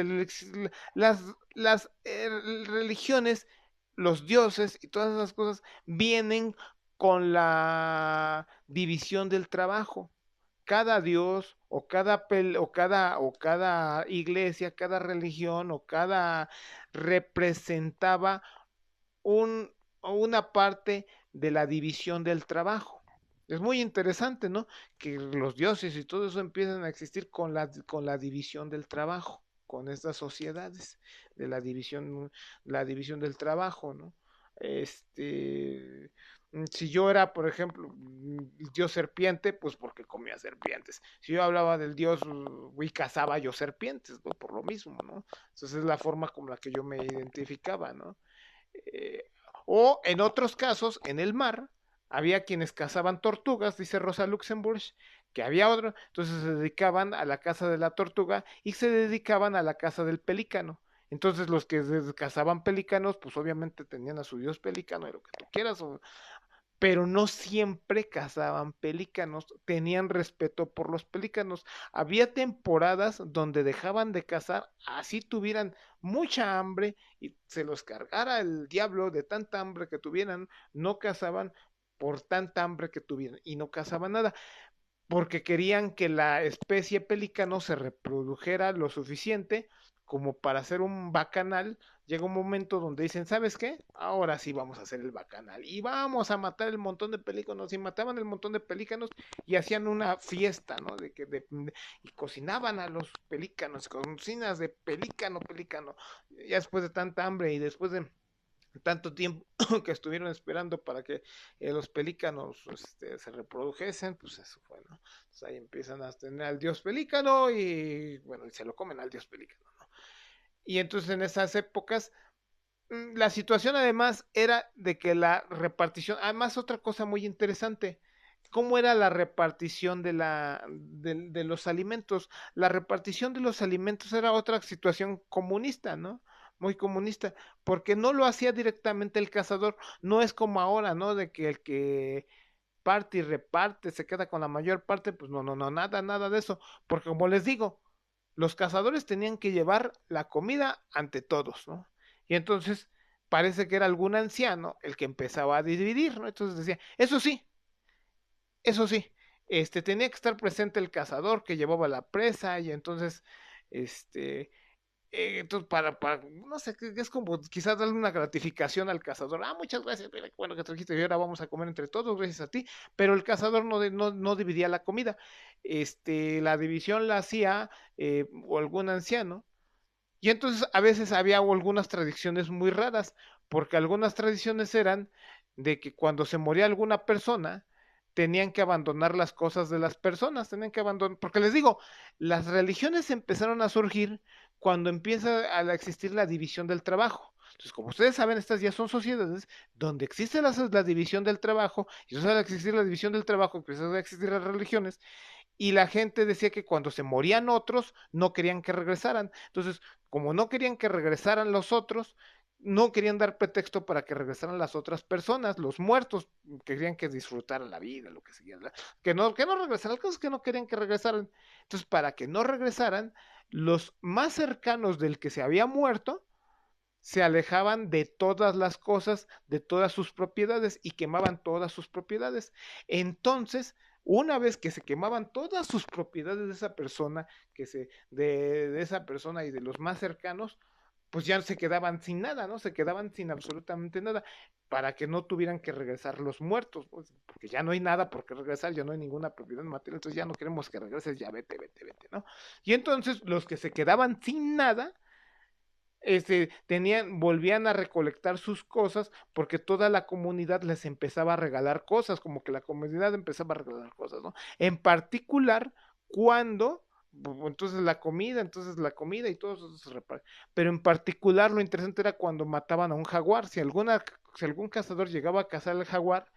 las religiones, los dioses y todas esas cosas vienen con la división del trabajo. Cada dios o cada iglesia, cada religión o cada representaba un, una parte de la división del trabajo. Es muy interesante, ¿no? Que los dioses y todo eso empiezan a existir con la división del trabajo, con estas sociedades de la división del trabajo, ¿no? Si yo era, por ejemplo, el dios serpiente, pues porque comía serpientes. Si yo hablaba del dios y cazaba yo serpientes, ¿no? Por lo mismo, ¿no? Entonces es la forma como la que yo me identificaba, ¿no? Eh, o en otros casos, en el mar, había quienes cazaban tortugas, dice Rosa Luxemburg, que había otro, entonces se dedicaban a la caza de la tortuga y se dedicaban a la caza del pelícano. Entonces los que cazaban pelícanos, pues obviamente tenían a su dios pelícano y lo que tú quieras, pero no siempre cazaban pelícanos, tenían respeto por los pelícanos. Había temporadas donde dejaban de cazar, así tuvieran mucha hambre y se los cargara el diablo de tanta hambre que tuvieran, no cazaban por tanta hambre que tuvieran y no cazaban nada, porque querían que la especie pelícano se reprodujera lo suficiente como para hacer un bacanal. Llega un momento donde dicen, ¿sabes qué? Ahora sí vamos a hacer el bacanal y vamos a matar el montón de pelícanos, y mataban el montón de pelícanos y hacían una fiesta, ¿no? Y cocinaban a los pelícanos, cocinas de pelícano, ya después de tanta hambre y después de tanto tiempo que estuvieron esperando para que los pelícanos se reprodujesen, pues eso fue, ¿no? Entonces ahí empiezan a tener al dios pelícano y bueno, y se lo comen al dios pelícano, ¿no? Y entonces en esas épocas la situación además era de que la repartición, además otra cosa muy interesante, cómo era la repartición de los alimentos. La repartición de los alimentos era otra situación comunista, ¿no? Muy comunista, porque no lo hacía directamente el cazador, no es como ahora, ¿no? De que el que parte y reparte se queda con la mayor parte, pues no, nada de eso, porque como les digo, los cazadores tenían que llevar la comida ante todos, ¿no? Y entonces parece que era algún anciano el que empezaba a dividir, ¿no? Entonces decía, eso sí, tenía que estar presente el cazador que llevaba la presa y este, entonces no sé, que es como quizás darle una gratificación al cazador. Ah, muchas gracias, mira, qué bueno que trajiste y ahora vamos a comer entre todos, gracias a ti. Pero el cazador no dividía la comida. La división la hacía o algún anciano. Y entonces a veces había algunas tradiciones muy raras, porque algunas tradiciones eran de que cuando se moría alguna persona, tenían que abandonar las cosas de las personas, tenían que abandonar, porque les digo, las religiones empezaron a surgir cuando empieza a existir la división del trabajo. Entonces, como ustedes saben, estas ya son sociedades donde existe la división del trabajo, y entonces al existir la división del trabajo, empiezan a existir las religiones, y la gente decía que cuando se morían otros, no querían que regresaran. Entonces, como no querían que regresaran los otros, no querían dar pretexto para que regresaran las otras personas, los muertos, querían que disfrutaran la vida, lo que sea, que no regresaran, las cosas que no querían que regresaran. Entonces, para que no regresaran, los más cercanos del que se había muerto se alejaban de todas las cosas, de todas sus propiedades y quemaban todas sus propiedades. Entonces, una vez que se quemaban todas sus propiedades de esa persona, de esa persona y de los más cercanos, pues ya se quedaban sin nada, ¿no? Se quedaban sin absolutamente nada, para que no tuvieran que regresar los muertos, pues, porque ya no hay nada por qué regresar, ya no hay ninguna propiedad material, entonces ya no queremos que regreses, ya vete, vete, vete, ¿no? Y entonces los que se quedaban sin nada, volvían a recolectar sus cosas porque toda la comunidad les empezaba a regalar cosas, como que la comunidad empezaba a regalar cosas, ¿no? En particular, cuando, entonces la comida y todo eso se reparte. Pero en particular lo interesante era cuando mataban a un jaguar. Si algún cazador llegaba a cazar al jaguar,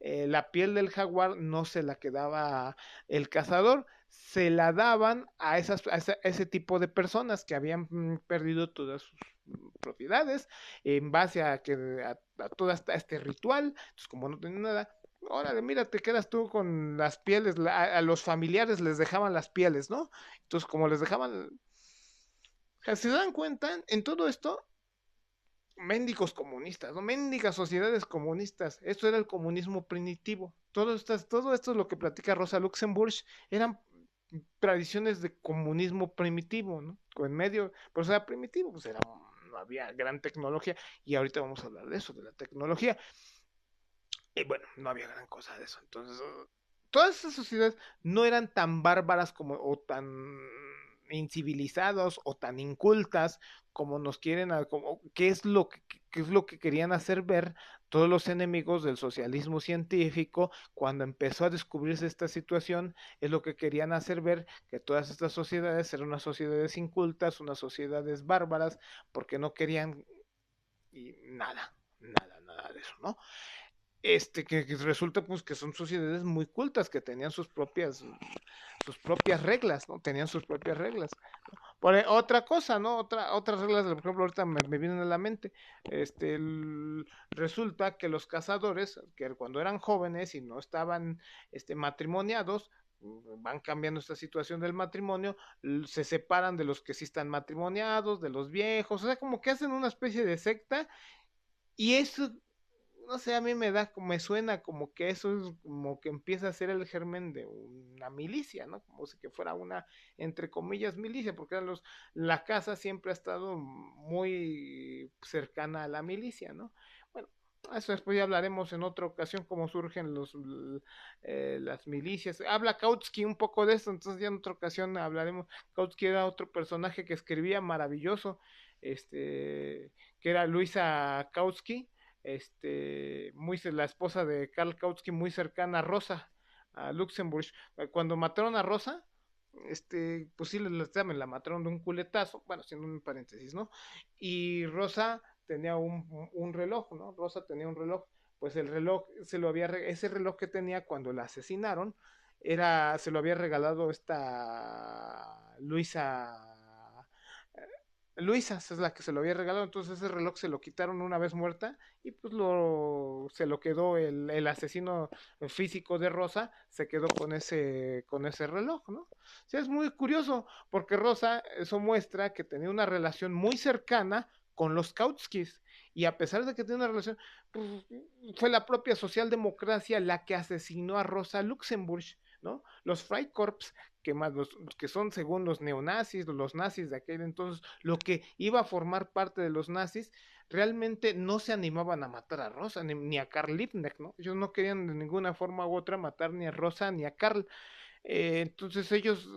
la piel del jaguar no se la quedaba el cazador, se la daban a ese tipo de personas que habían perdido todas sus propiedades en base a todo este ritual. Entonces, como no tenía nada, órale, mira, te quedas tú con las pieles, a los familiares les dejaban las pieles, ¿no? Entonces, como les dejaban, o sea, se dan cuenta en todo esto, mendigos comunistas, ¿no? Mendigas sociedades comunistas. Esto era el comunismo primitivo. Todo esto es lo que platica Rosa Luxemburg, eran tradiciones de comunismo primitivo, ¿no? En medio, pues era primitivo, pues no había gran tecnología, y ahorita vamos a hablar de eso, de la tecnología. Y bueno, no había gran cosa de eso. Entonces, todas esas sociedades no eran tan bárbaras como, o tan incivilizados o tan incultas como nos quieren, como, qué es lo que querían hacer ver todos los enemigos del socialismo científico cuando empezó a descubrirse esta situación. Es lo que querían hacer ver, que todas estas sociedades eran unas sociedades incultas, unas sociedades bárbaras, porque no querían y nada de eso, ¿no? Que resulta pues que son sociedades muy cultas, que tenían sus propias reglas, ¿no? Tenían sus propias reglas. Otra cosa, ¿no? Otras reglas, por ejemplo, ahorita me vienen a la mente. Resulta que los cazadores, que cuando eran jóvenes y no estaban matrimoniados, van cambiando esta situación del matrimonio, se separan de los que sí están matrimoniados, de los viejos, o sea, como que hacen una especie de secta, y eso, no sé, a mí me suena como que eso es como que empieza a ser el germen de una milicia, ¿no? Como si que fuera una, entre comillas, milicia, porque la casa siempre ha estado muy cercana a la milicia, ¿no? Bueno, eso después ya hablaremos en otra ocasión cómo surgen las milicias. Habla Kautsky un poco de esto, entonces ya en otra ocasión hablaremos. Kautsky era otro personaje que escribía maravilloso, que era Luisa Kautsky, la esposa de Karl Kautsky, muy cercana a Rosa, a Luxemburg. Cuando mataron a Rosa, pues sí, la mataron de un culetazo, bueno, siendo un paréntesis, ¿no? Y Rosa tenía un reloj, ¿no? Rosa tenía un reloj, pues el reloj ese reloj que tenía cuando la asesinaron, se lo había regalado esta Luisa es la que se lo había regalado, entonces ese reloj se lo quitaron una vez muerta, y pues se lo quedó el asesino físico de Rosa, se quedó con ese reloj, ¿no? O sea, es muy curioso, porque Rosa, eso muestra que tenía una relación muy cercana con los Kautskis, y a pesar de que tiene una relación, pues, fue la propia socialdemocracia la que asesinó a Rosa Luxemburg, ¿no? Los Freikorps, que son según los neonazis, los nazis de aquel entonces, lo que iba a formar parte de los nazis, realmente no se animaban a matar a Rosa ni a Karl Liebknecht, ¿no? Ellos no querían de ninguna forma u otra matar ni a Rosa ni a Karl. Entonces ellos,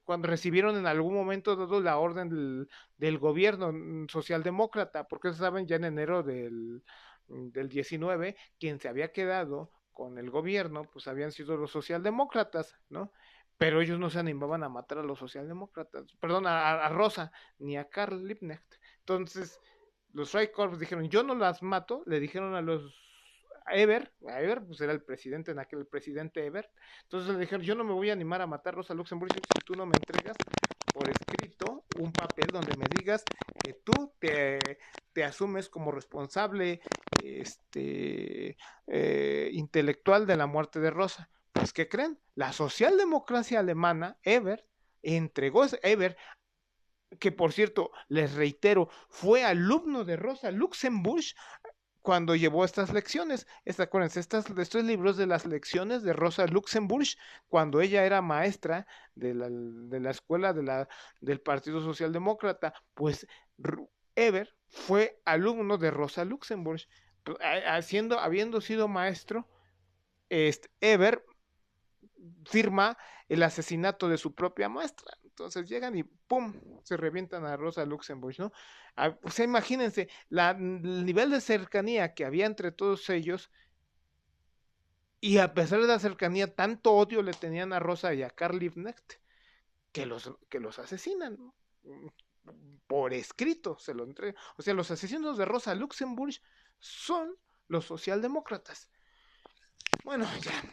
cuando recibieron en algún momento dado la orden del gobierno socialdemócrata, porque saben, ya en enero del 19, quien se había quedado con el gobierno, pues habían sido los socialdemócratas, ¿no? Pero ellos no se animaban a matar a los socialdemócratas, perdón, a Rosa, ni a Karl Liebknecht. Entonces, los Freikorps dijeron, yo no las mato, le dijeron a Eber, pues era el presidente en aquel, el presidente Eber. Entonces le dijeron, yo no me voy a animar a matar a Rosa Luxemburg si tú no me entregas por escrito un papel donde me digas que tú te asumes como responsable intelectual de la muerte de Rosa. Pues, ¿qué creen? La socialdemocracia alemana, Ebert, que por cierto, les reitero, fue alumno de Rosa Luxemburg cuando llevó estas lecciones. Acuérdense, estos libros de las lecciones de Rosa Luxemburg, cuando ella era maestra de la escuela del Partido Socialdemócrata, pues Eber fue alumno de Rosa Luxemburg. Habiendo sido maestro, Eber firma el asesinato de su propia maestra. Entonces llegan y ¡pum! Se revientan a Rosa Luxemburg, ¿no? O sea, imagínense el nivel de cercanía que había entre todos ellos, y a pesar de la cercanía, tanto odio le tenían a Rosa y a Karl Liebknecht que los asesinan, ¿no? Por escrito se lo entregan. O sea, los asesinos de Rosa Luxemburg son los socialdemócratas. Bueno, ya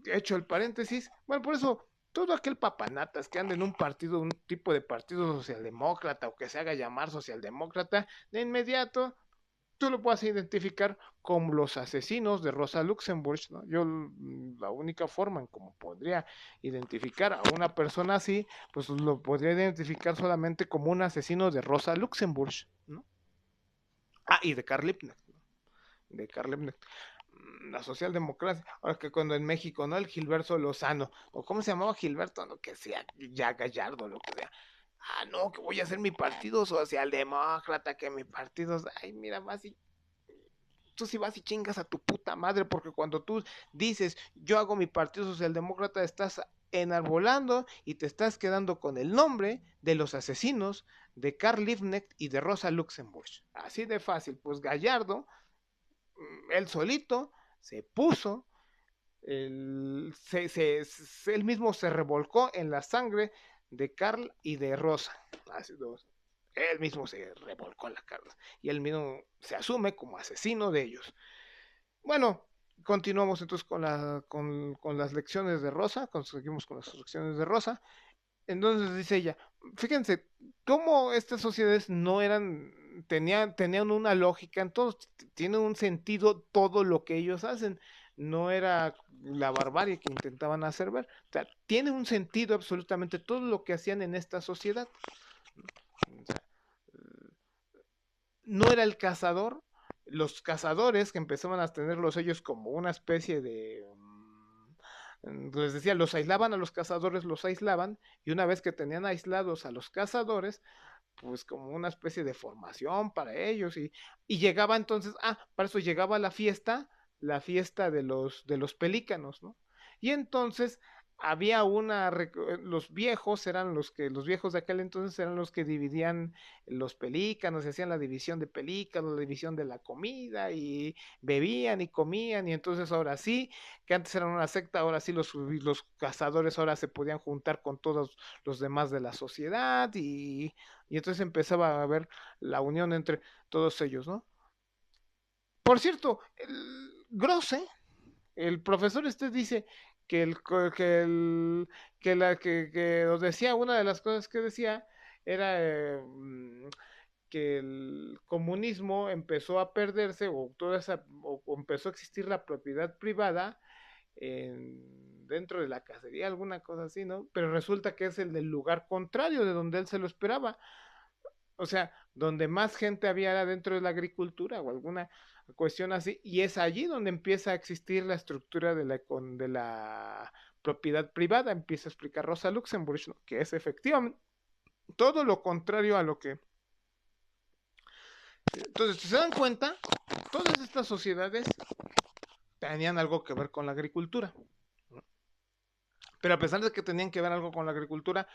hecho el paréntesis, bueno, por eso todo aquel papanatas que anda en un partido, un tipo de partido socialdemócrata o que se haga llamar socialdemócrata, de inmediato tú lo puedes identificar como los asesinos de Rosa Luxemburg, ¿no? Yo la única forma en cómo podría identificar a una persona así, pues lo podría identificar solamente como un asesino de Rosa Luxemburg, ¿no? Y de Karl Liebknecht, ¿no? De Karl Liebknecht, la socialdemocracia. Ahora que cuando en México, ¿no? El Gilberto Lozano, o cómo se llamaba Gilberto, lo que sea, ya Gallardo, lo que sea. No, que voy a hacer mi partido socialdemócrata, que mi partido, ay, mira, vas y tú sí vas y chingas a tu puta madre, porque cuando tú dices, yo hago mi partido socialdemócrata, estás enarbolando y te estás quedando con el nombre de los asesinos de Karl Liebknecht y de Rosa Luxemburg. Así de fácil, pues Gallardo, él solito, se puso, él mismo se revolcó en la sangre de Karl y de Rosa. Así dos. Él mismo se revolcó en la carne y él mismo se asume como asesino de ellos. Bueno, continuamos entonces con las lecciones de Rosa, seguimos con las lecciones de Rosa. Entonces dice ella, fíjense cómo estas sociedades no tenían una lógica, en todos tiene un sentido todo lo que ellos hacen, no era la barbarie que intentaban hacer ver, o sea, tiene un sentido absolutamente todo lo que hacían en esta sociedad. O sea, no era el cazador, los cazadores que empezaban a tenerlos ellos como una especie de les decía, los aislaban a los cazadores, los aislaban, y una vez que tenían aislados a los cazadores, pues como una especie de formación para ellos, y llegaba entonces, para eso llegaba la fiesta de los pelícanos, ¿no? Y entonces había los viejos de aquel entonces eran los que dividían los pelícanos, hacían la división de pelícanos, la división de la comida, y bebían y comían, y entonces ahora sí, que antes eran una secta, ahora sí los cazadores ahora se podían juntar con todos los demás de la sociedad, y entonces empezaba a haber la unión entre todos ellos, ¿no? Por cierto, el Grosse, el profesor dice que que os decía, una de las cosas que decía era que el comunismo empezó a perderse, o empezó a existir la propiedad privada dentro de la cacería, alguna cosa así, ¿no? Pero resulta que es el del lugar contrario de donde él se lo esperaba. O sea, donde más gente había era dentro de la agricultura o alguna cuestión así, y es allí donde empieza a existir la estructura de la propiedad privada, empieza a explicar Rosa Luxemburg, ¿no? Que es efectivamente todo lo contrario a lo que... Entonces, si se dan cuenta, todas estas sociedades tenían algo que ver con la agricultura, ¿no? Pero a pesar de que tenían que ver algo con la agricultura,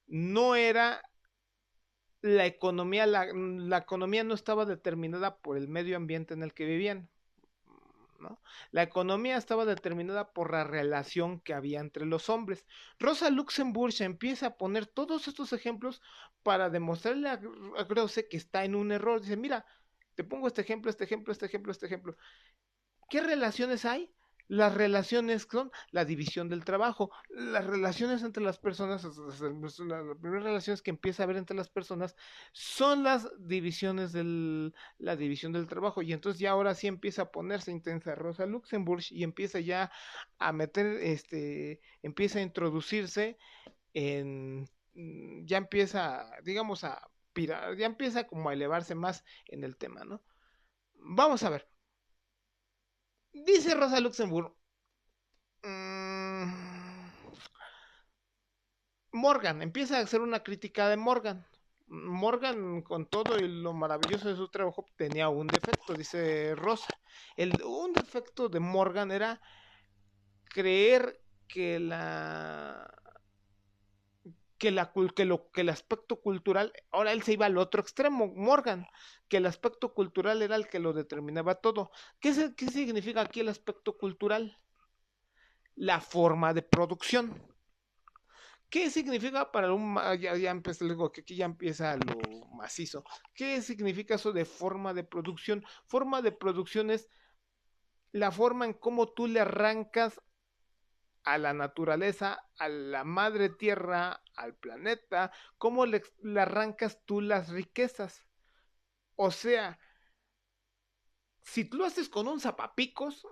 no era la economía, la economía no estaba determinada por el medio ambiente en el que vivían, ¿no? La economía estaba determinada por la relación que había entre los hombres. Rosa Luxemburg empieza a poner todos estos ejemplos para demostrarle a Grosse que está en un error. Dice, mira, te pongo este ejemplo, este ejemplo, este ejemplo, este ejemplo. ¿Qué relaciones hay? Las relaciones son la división del trabajo. Las relaciones entre las personas, las primeras relaciones que empieza a haber entre las personas son la división del trabajo. Y entonces ya ahora sí empieza a ponerse intensa Rosa Luxemburg y empieza ya a meter, empieza a introducirse en, ya empieza, digamos, ya empieza como a elevarse más en el tema, ¿no? Vamos a ver. Dice Rosa Luxemburg, mmm, Morgan, empieza a hacer una crítica de Morgan. Morgan, con todo y lo maravilloso de su trabajo, tenía un defecto, dice Rosa. Un defecto de Morgan era creer que que el aspecto cultural, ahora él se iba al otro extremo, Morgan, que el aspecto cultural era el que lo determinaba todo. ¿Qué significa aquí el aspecto cultural? La forma de producción. ¿Qué significa para ya empecé, digo, que aquí ya empieza lo macizo? ¿Qué significa eso de forma de producción? Forma de producción es la forma en cómo tú le arrancas a la naturaleza, a la madre tierra, al planeta, cómo le arrancas tú las riquezas. O sea, si tú lo haces con un zapapicos,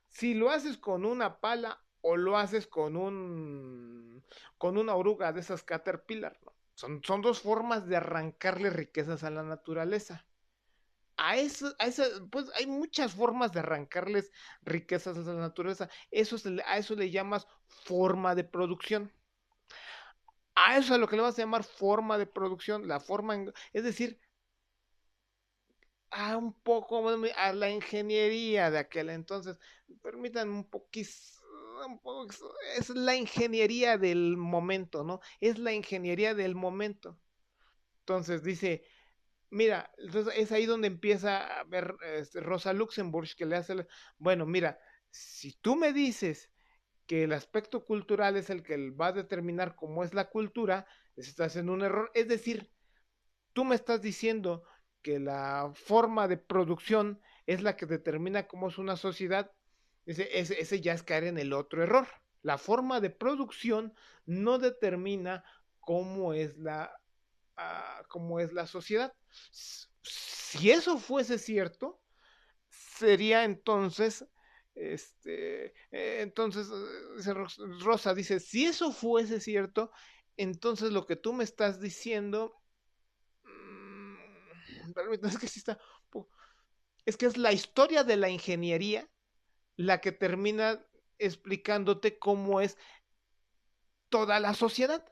si lo haces con una pala o lo haces con una oruga de esas caterpillar, ¿no? Son dos formas de arrancarle riquezas a la naturaleza. Pues hay muchas formas de arrancarles riquezas a la naturaleza. A eso le llamas forma de producción. A eso es a lo que le vas a llamar forma de producción. Es decir, a un poco a la ingeniería de aquel entonces. Permítanme un poco, es la ingeniería del momento, ¿no? Es la ingeniería del momento. Entonces dice, mira, entonces es ahí donde empieza a ver Rosa Luxemburg que le hace, bueno, mira, si tú me dices que el aspecto cultural es el que va a determinar cómo es la cultura, estás en un error. Es decir, tú me estás diciendo que la forma de producción es la que determina cómo es una sociedad. Ese ya es caer en el otro error. La forma de producción no determina cómo es cómo es la sociedad. Si eso fuese cierto, sería entonces, Rosa dice, si eso fuese cierto, entonces lo que tú me estás diciendo, es que sí está, es que es la historia de la ingeniería la que termina explicándote cómo es toda la sociedad.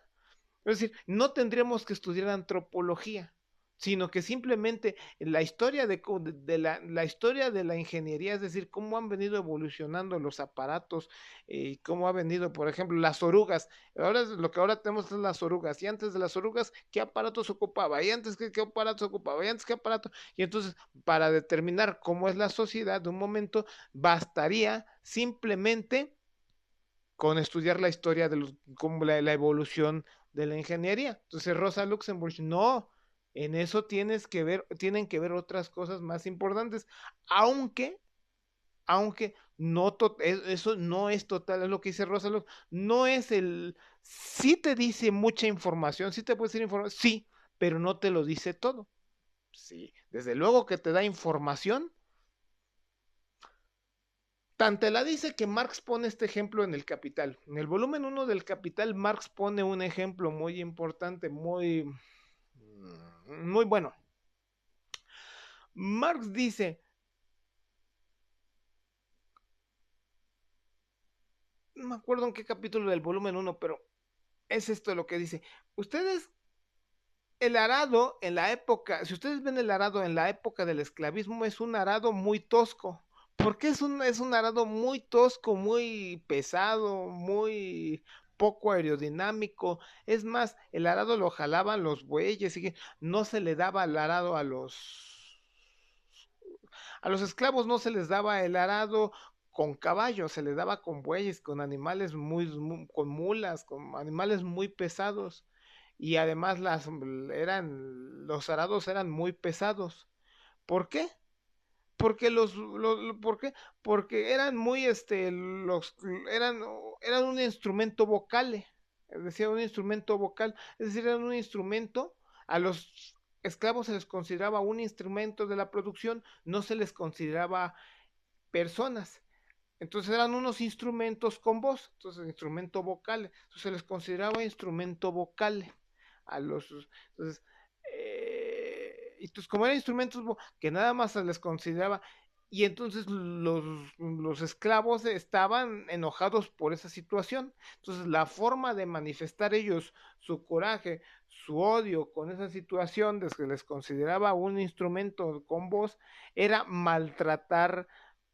Es decir, no tendríamos que estudiar antropología, sino que simplemente la historia la historia de la ingeniería, es decir, cómo han venido evolucionando los aparatos, cómo ha venido, por ejemplo, las orugas. Ahora lo que ahora tenemos es las orugas, y antes de las orugas, ¿qué aparatos ocupaba? Y antes, ¿qué aparatos ocupaba? Y antes, ¿qué aparato? Y entonces, para determinar cómo es la sociedad de un momento, bastaría simplemente con estudiar la historia de como la evolución de la ingeniería. Entonces Rosa Luxemburg, no, en eso tienen que ver otras cosas más importantes, aunque, aunque eso no es total, es lo que dice Rosa Luxemburg, no es sí te dice mucha información, sí te puede decir información, sí, pero no te lo dice todo. Sí, desde luego que te da información. Tan te la dice que Marx pone este ejemplo en el Capital. En el volumen 1 del Capital, Marx pone un ejemplo muy importante, muy bueno. Marx dice, no me acuerdo en qué capítulo del volumen 1, pero es esto lo que dice. Ustedes, el arado en la época, si ustedes ven el arado en la época del esclavismo, es un arado muy tosco. Porque es un arado muy tosco, muy pesado, muy poco aerodinámico. Es más, el arado lo jalaban los bueyes y no se le daba el arado a los esclavos no se les daba el arado con caballos, se les daba con bueyes, con animales con mulas, con animales muy pesados. Y además los arados eran muy pesados. ¿Por qué? Porque ¿por qué? Porque eran muy, eran, eran un instrumento vocal, es decir, un instrumento vocal, es decir, eran un instrumento, a los esclavos se les consideraba un instrumento de la producción, no se les consideraba personas. Entonces eran unos instrumentos con voz, entonces instrumento vocal, entonces se les consideraba instrumento vocal a los, entonces, entonces como eran instrumentos que nada más se les consideraba, y entonces los esclavos estaban enojados por esa situación, entonces la forma de manifestar ellos su coraje, su odio con esa situación de que les consideraba un instrumento con voz, era maltratar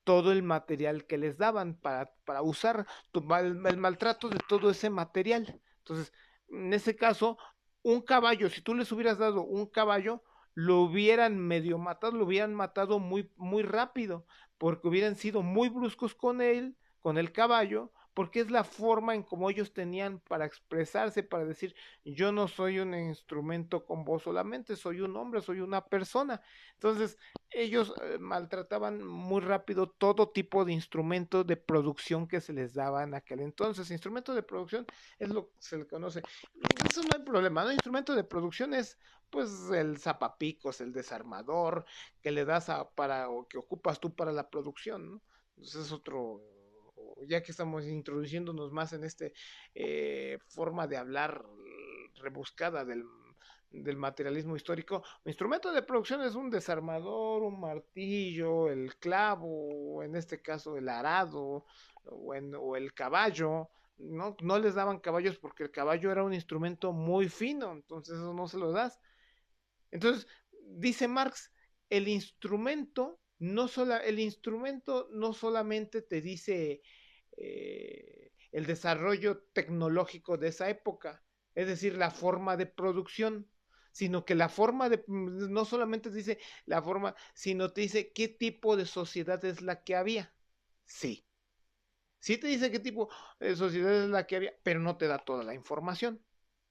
todo el material que les daban para usar, el maltrato de todo ese material. Entonces, en ese caso, un caballo, si tú les hubieras dado un caballo, lo hubieran medio matado, lo hubieran matado muy, muy rápido, porque hubieran sido muy bruscos con él, con el caballo, porque es la forma en como ellos tenían para expresarse, para decir, yo no soy un instrumento con voz solamente, soy un hombre, soy una persona. Entonces, ellos maltrataban muy rápido todo tipo de instrumentos de producción que se les daba en aquel entonces. Instrumento de producción es lo que se le conoce. Eso no hay problema, ¿no? Instrumento de producción es pues el zapapicos, el desarmador que le das para o que ocupas tú para la producción, ¿no? Entonces es otro, ya que estamos introduciéndonos más en este forma de hablar rebuscada del materialismo histórico. Mi instrumento de producción es un desarmador, un martillo, el clavo, en este caso el arado o el caballo. ¿No? No les daban caballos porque el caballo era un instrumento muy fino, entonces eso no se lo das. Entonces, dice Marx, el instrumento no solamente te dice el desarrollo tecnológico de esa época, es decir, la forma de producción, sino que la forma de, no solamente te dice la forma, sino te dice qué tipo de sociedad es la que había. Sí, sí te dice qué tipo de sociedad es la que había, pero no te da toda la información.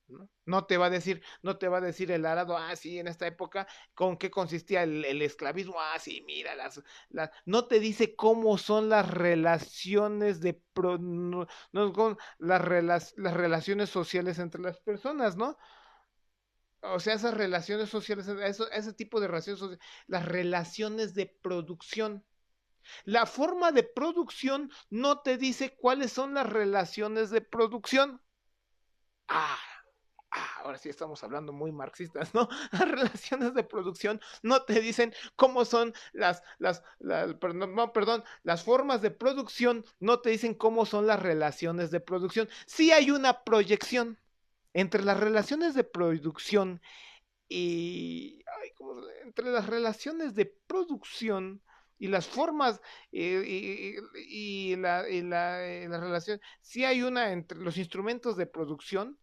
¿No? No te va a decir, no te va a decir el arado, ah, sí, en esta época, con qué consistía el esclavismo, ah, sí, mira, no te dice cómo son las relaciones no, no, con las relaciones sociales entre las personas, ¿no? O sea, esas relaciones sociales, ese tipo de relaciones sociales, las relaciones de producción. La forma de producción no te dice cuáles son las relaciones de producción. Ah, ahora sí estamos hablando muy marxistas, ¿no? Las relaciones de producción no te dicen cómo son perdón, no, perdón, las formas de producción no te dicen cómo son las relaciones de producción. Sí hay una proyección entre las relaciones de producción y, entre las relaciones de producción y las formas la relación, sí hay una entre los instrumentos de producción,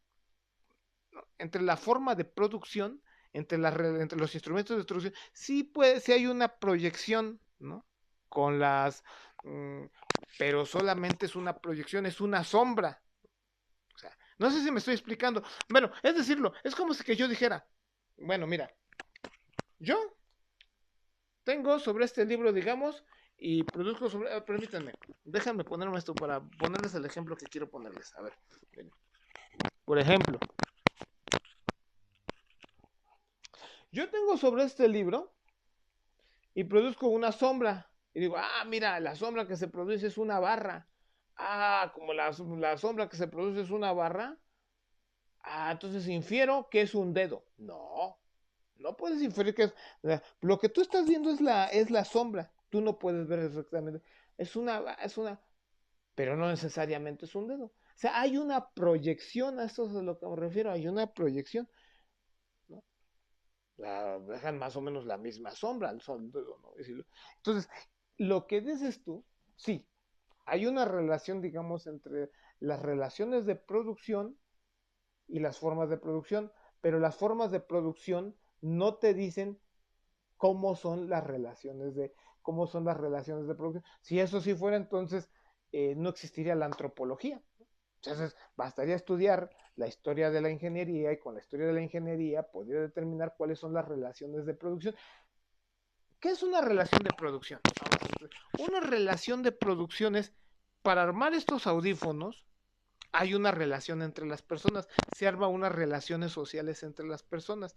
entre la forma de producción, entre los instrumentos de producción, sí hay una proyección, ¿no? Con las, mm, pero solamente es una proyección, es una sombra. O sea, no sé si me estoy explicando. Bueno, es decirlo, es como si que yo dijera, bueno, mira, yo tengo sobre este libro, digamos, y produzco sobre, permítanme, déjenme ponerme esto para ponerles el ejemplo que quiero ponerles. A ver, miren. Por ejemplo, yo tengo sobre este libro y produzco una sombra. Y digo, ah, mira, la sombra que se produce es una barra. Ah, como la sombra que se produce es una barra. Ah, entonces infiero que es un dedo. No, no puedes inferir que es. O sea, lo que tú estás viendo es la sombra. Tú no puedes ver exactamente. Es una, pero no necesariamente es un dedo. O sea, hay una proyección, a eso es a lo que me refiero, hay una proyección, ¿no? Dejan más o menos la misma sombra al sol, ¿no? Entonces, lo que dices tú, sí, hay una relación, digamos, entre las relaciones de producción y las formas de producción, pero las formas de producción no te dicen cómo son las relaciones cómo son las relaciones de producción. Si eso sí fuera, entonces no existiría la antropología. Entonces, bastaría estudiar la historia de la ingeniería y con la historia de la ingeniería podría determinar cuáles son las relaciones de producción. ¿Qué es una relación de producción? Una relación de producción es, para armar estos audífonos, hay una relación entre las personas, se arma unas relaciones sociales entre las personas,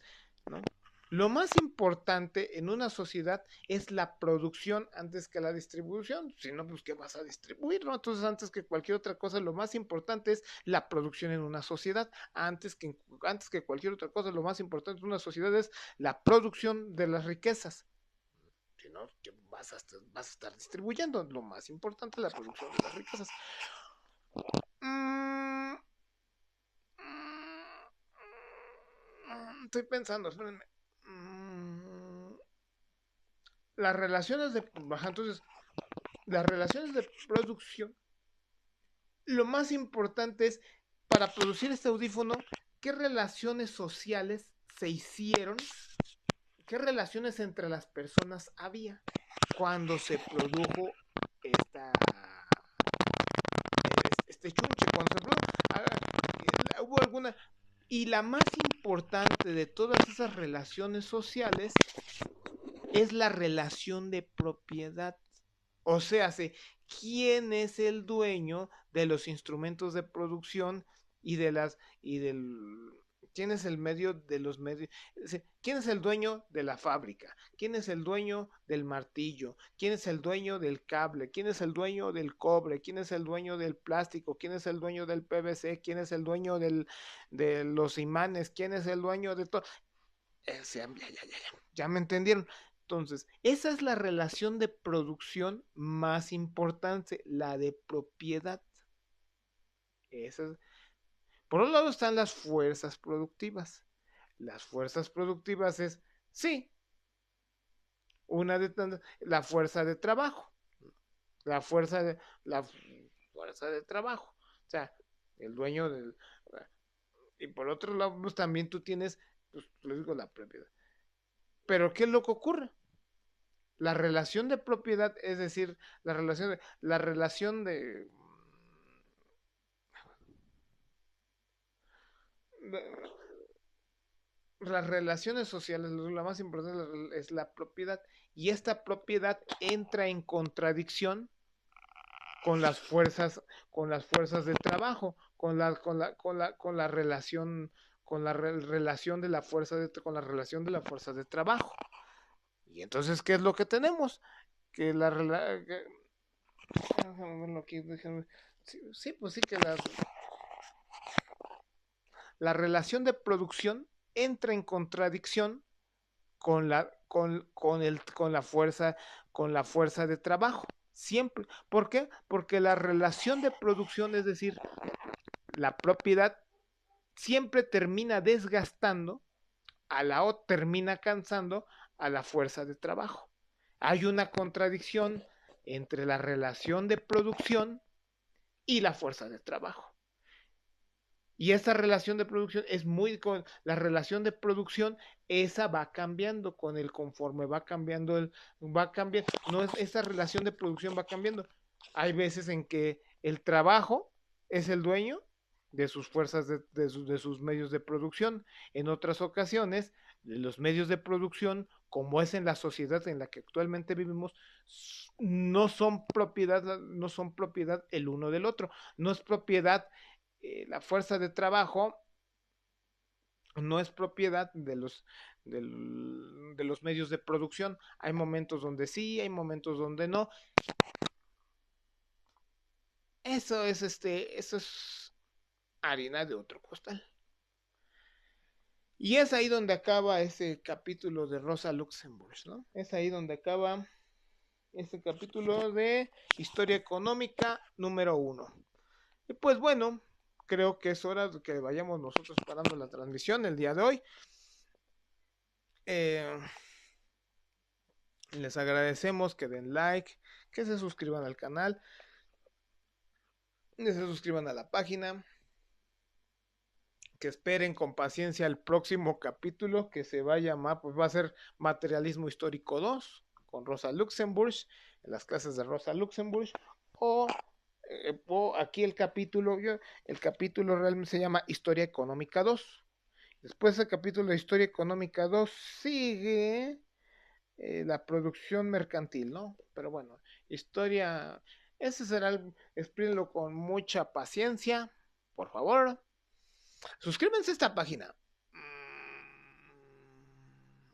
¿no? Lo más importante en una sociedad es la producción antes que la distribución. Si no, pues ¿qué vas a distribuir, no? Entonces, antes que cualquier otra cosa, lo más importante es la producción en una sociedad. Antes que cualquier otra cosa, lo más importante en una sociedad es la producción de las riquezas. Si no, ¿qué vas a estar distribuyendo? Lo más importante es la producción de las riquezas. Mm, Estoy pensando, espérenme. Las relaciones de. Entonces, las relaciones de producción. Lo más importante es, para producir este audífono, ¿qué relaciones sociales se hicieron? ¿Qué relaciones entre las personas había cuando se produjo esta, este chunche? Cuando se produjo, hubo alguna. Y la más importante de todas esas relaciones sociales es la relación de propiedad. O sea, ¿quién es el dueño de los instrumentos de producción y de las y del quién es el medio de los medios? ¿Quién es el dueño de la fábrica? ¿Quién es el dueño del martillo? ¿Quién es el dueño del cable? ¿Quién es el dueño del cobre? ¿Quién es el dueño del plástico? ¿Quién es el dueño del PVC? ¿Quién es el dueño de los imanes? ¿Quién es el dueño de todo? Ya me entendieron. Entonces, esa es la relación de producción más importante, la de propiedad. Esa es. Por un lado están las fuerzas productivas. Las fuerzas productivas es, sí, una de la fuerza de trabajo. La fuerza de, la fuerza de trabajo. O sea, el dueño del. Y por otro lado, pues también tú tienes, pues les digo, la propiedad. Pero ¿qué es lo que ocurre? La relación de propiedad, es decir, la relación de las relaciones sociales, la más importante es la propiedad, y esta propiedad entra en contradicción con las fuerzas de trabajo, con la relación, relación de la fuerza con la relación de la fuerza de trabajo. Y entonces, ¿qué es lo que tenemos? Que la relación. Sí, sí, pues sí que la relación de producción entra en contradicción con la fuerza de trabajo. Siempre. ¿Por qué? Porque la relación de producción, es decir, la propiedad, siempre termina desgastando termina cansando a la fuerza de trabajo. Hay una contradicción entre la relación de producción y la fuerza de trabajo. Y esa relación de producción es la relación de producción, esa va cambiando conforme va cambiando no es, esa relación de producción va cambiando. Hay veces en que el trabajo es el dueño de sus fuerzas, de sus medios de producción. En otras ocasiones, los medios de producción, como es en la sociedad en la que actualmente vivimos, no son propiedad el uno del otro. No es propiedad la fuerza de trabajo, no es propiedad de los medios de producción. Hay momentos donde sí, hay momentos donde no. Eso es harina de otro costal. Y es ahí donde acaba ese capítulo de Rosa Luxemburg, ¿no? Es ahí donde acaba este capítulo de Historia Económica número 1. Y pues bueno, creo que es hora de que vayamos nosotros parando la transmisión el día de hoy. Eh, Les agradecemos que den like, que se suscriban al canal, que se suscriban a la página, que esperen con paciencia el próximo capítulo que se va a llamar, pues va a ser Materialismo Histórico 2 con Rosa Luxemburg, en las clases de Rosa Luxemburg, o aquí el capítulo realmente se llama Historia Económica 2. Después del capítulo de Historia Económica 2 sigue la producción mercantil, ¿no? Pero bueno, historia, ese será explíquenlo con mucha paciencia, por favor. Suscríbanse a esta página.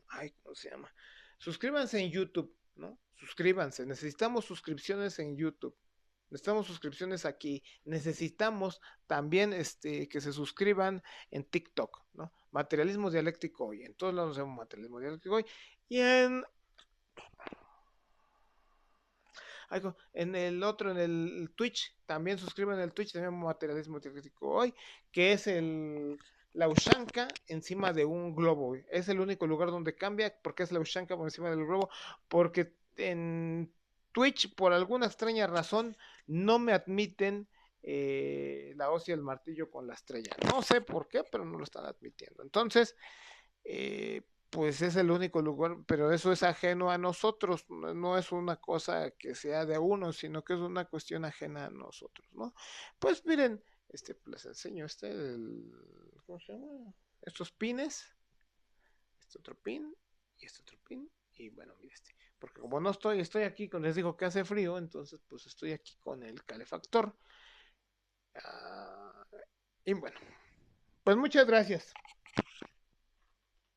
Ay, ¿cómo se llama? Suscríbanse en YouTube, ¿no? Suscríbanse. Necesitamos suscripciones en YouTube. Necesitamos suscripciones aquí. Necesitamos también que se suscriban en TikTok, ¿no? Materialismo dialéctico hoy. En todos lados vemos materialismo dialéctico hoy. Y en el otro, en el Twitch, también suscriban en el Twitch, también materialismo dialéctico hoy, que es la Ushanka encima de un globo. Es el único lugar donde cambia, porque es la Ushanka por encima del globo, porque en Twitch, por alguna extraña razón, no me admiten la hoz y el martillo con la estrella. No sé por qué, pero no lo están admitiendo. Entonces, pues es el único lugar, pero eso es ajeno a nosotros, no es una cosa que sea de uno, sino que es una cuestión ajena a nosotros, ¿no? Pues miren, pues les enseño ¿cómo se llama? Estos pines, este otro pin y este otro pin, y bueno, mire porque como no estoy aquí, les digo que hace frío, entonces pues estoy aquí con el calefactor. Y bueno, pues muchas gracias.